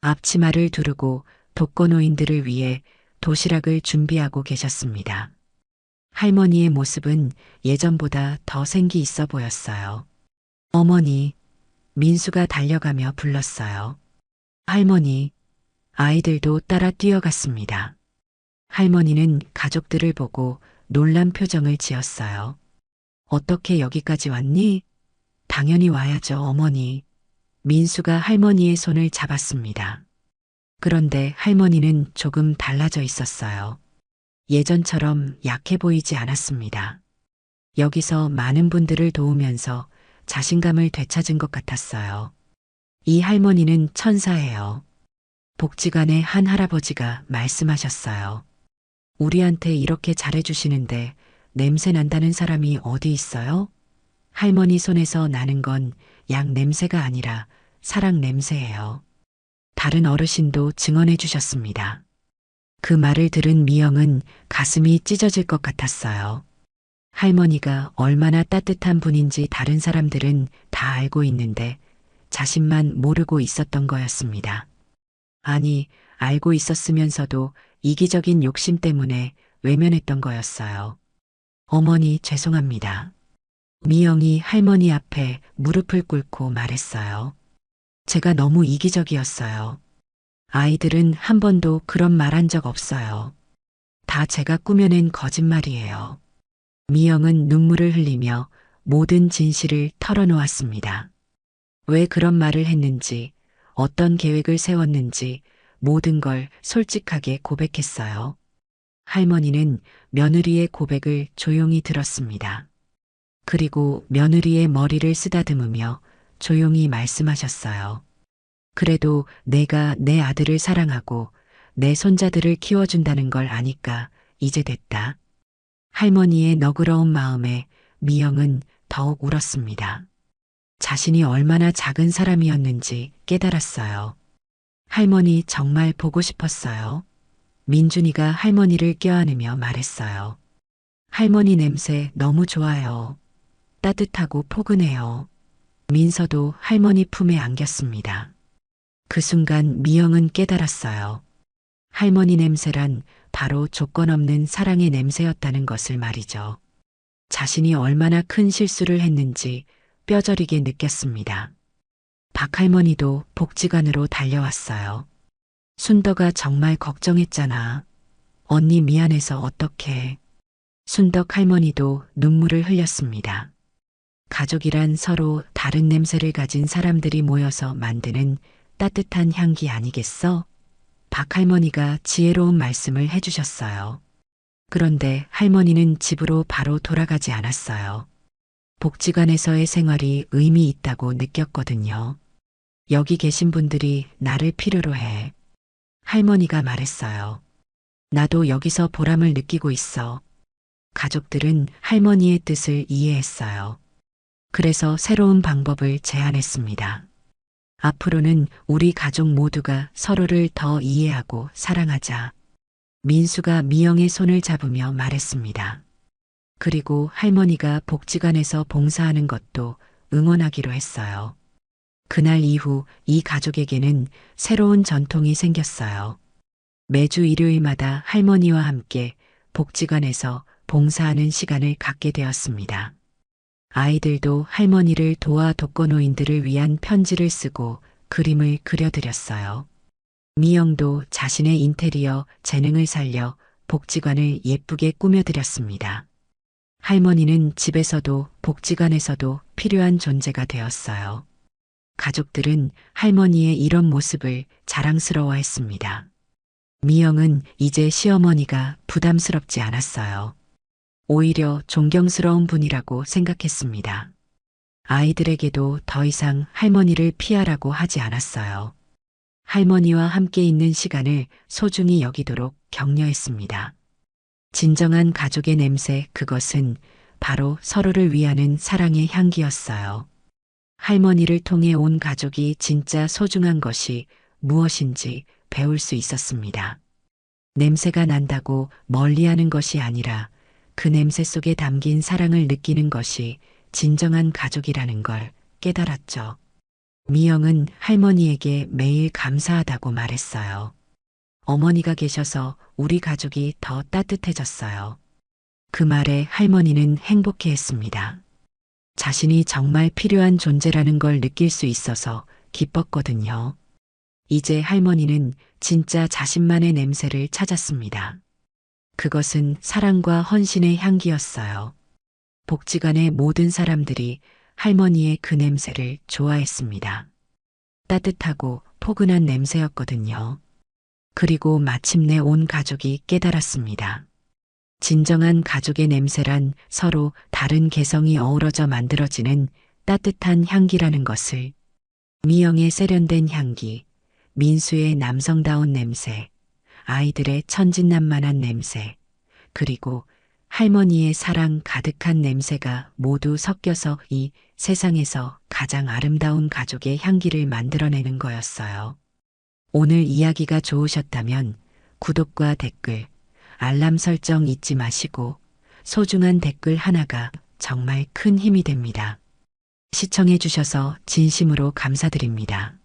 S2: 앞치마를 두르고 독거노인들을 위해 도시락을 준비하고 계셨습니다. 할머니의 모습은 예전보다 더 생기 있어 보였어요. 어머니, 민수가 달려가며 불렀어요. 할머니, 아이들도 따라 뛰어갔습니다. 할머니는 가족들을 보고 놀란 표정을 지었어요. 어떻게 여기까지 왔니? 당연히 와야죠, 어머니. 민수가 할머니의 손을 잡았습니다. 그런데 할머니는 조금 달라져 있었어요. 예전처럼 약해 보이지 않았습니다. 여기서 많은 분들을 도우면서 자신감을 되찾은 것 같았어요. 이 할머니는 천사예요. 복지관의 한 할아버지가 말씀하셨어요. 우리한테 이렇게 잘해주시는데 냄새 난다는 사람이 어디 있어요? 할머니 손에서 나는 건 약 냄새가 아니라 사랑 냄새예요. 다른 어르신도 증언해 주셨습니다. 그 말을 들은 미영은 가슴이 찢어질 것 같았어요. 할머니가 얼마나 따뜻한 분인지 다른 사람들은 다 알고 있는데 자신만 모르고 있었던 거였습니다. 아니, 알고 있었으면서도 이기적인 욕심 때문에 외면했던 거였어요. 어머니, 죄송합니다. 미영이 할머니 앞에 무릎을 꿇고 말했어요. 제가 너무 이기적이었어요. 아이들은 한 번도 그런 말 한 적 없어요. 다 제가 꾸며낸 거짓말이에요. 미영은 눈물을 흘리며 모든 진실을 털어놓았습니다. 왜 그런 말을 했는지, 어떤 계획을 세웠는지 모든 걸 솔직하게 고백했어요. 할머니는 며느리의 고백을 조용히 들었습니다. 그리고 며느리의 머리를 쓰다듬으며 조용히 말씀하셨어요. 그래도 내가 내 아들을 사랑하고 내 손자들을 키워준다는 걸 아니까 이제 됐다. 할머니의 너그러운 마음에 미영은 더욱 울었습니다. 자신이 얼마나 작은 사람이었는지 깨달았어요. 할머니 정말 보고 싶었어요. 민준이가 할머니를 껴안으며 말했어요. 할머니 냄새 너무 좋아요. 따뜻하고 포근해요. 민서도 할머니 품에 안겼습니다. 그 순간 미영은 깨달았어요. 할머니 냄새란 바로 조건 없는 사랑의 냄새였다는 것을 말이죠. 자신이 얼마나 큰 실수를 했는지 뼈저리게 느꼈습니다. 박할머니도 복지관으로 달려왔어요. 순덕아 정말 걱정했잖아. 언니 미안해서 어떡해. 순덕 할머니도 눈물을 흘렸습니다. 가족이란 서로 다른 냄새를 가진 사람들이 모여서 만드는 따뜻한 향기 아니겠어? 박할머니가 지혜로운 말씀을 해주셨어요. 그런데 할머니는 집으로 바로 돌아가지 않았어요. 복지관에서의 생활이 의미 있다고 느꼈거든요. 여기 계신 분들이 나를 필요로 해. 할머니가 말했어요. 나도 여기서 보람을 느끼고 있어. 가족들은 할머니의 뜻을 이해했어요. 그래서 새로운 방법을 제안했습니다. 앞으로는 우리 가족 모두가 서로를 더 이해하고 사랑하자. 민수가 미영의 손을 잡으며 말했습니다. 그리고 할머니가 복지관에서 봉사하는 것도 응원하기로 했어요. 그날 이후 이 가족에게는 새로운 전통이 생겼어요. 매주 일요일마다 할머니와 함께 복지관에서 봉사하는 시간을 갖게 되었습니다. 아이들도 할머니를 도와 독거노인들을 위한 편지를 쓰고 그림을 그려드렸어요. 미영도 자신의 인테리어 재능을 살려 복지관을 예쁘게 꾸며드렸습니다. 할머니는 집에서도 복지관에서도 필요한 존재가 되었어요. 가족들은 할머니의 이런 모습을 자랑스러워했습니다. 미영은 이제 시어머니가 부담스럽지 않았어요. 오히려 존경스러운 분이라고 생각했습니다. 아이들에게도 더 이상 할머니를 피하라고 하지 않았어요. 할머니와 함께 있는 시간을 소중히 여기도록 격려했습니다. 진정한 가족의 냄새, 그것은 바로 서로를 위하는 사랑의 향기였어요. 할머니를 통해 온 가족이 진짜 소중한 것이 무엇인지 배울 수 있었습니다. 냄새가 난다고 멀리하는 것이 아니라 그 냄새 속에 담긴 사랑을 느끼는 것이 진정한 가족이라는 걸 깨달았죠. 미영은 할머니에게 매일 감사하다고 말했어요. 어머니가 계셔서 우리 가족이 더 따뜻해졌어요. 그 말에 할머니는 행복해했습니다. 자신이 정말 필요한 존재라는 걸 느낄 수 있어서 기뻤거든요. 이제 할머니는 진짜 자신만의 냄새를 찾았습니다. 그것은 사랑과 헌신의 향기였어요. 복지관의 모든 사람들이 할머니의 그 냄새를 좋아했습니다. 따뜻하고 포근한 냄새였거든요. 그리고 마침내 온 가족이 깨달았습니다. 진정한 가족의 냄새란 서로 다른 개성이 어우러져 만들어지는 따뜻한 향기라는 것을. 미영의 세련된 향기, 민수의 남성다운 냄새, 아이들의 천진난만한 냄새, 그리고 할머니의 사랑 가득한 냄새가 모두 섞여서 이 세상에서 가장 아름다운 가족의 향기를 만들어내는 거였어요. 오늘 이야기가 좋으셨다면 구독과 댓글, 알람 설정 잊지 마시고 소중한 댓글 하나가 정말 큰 힘이 됩니다. 시청해 주셔서 진심으로 감사드립니다.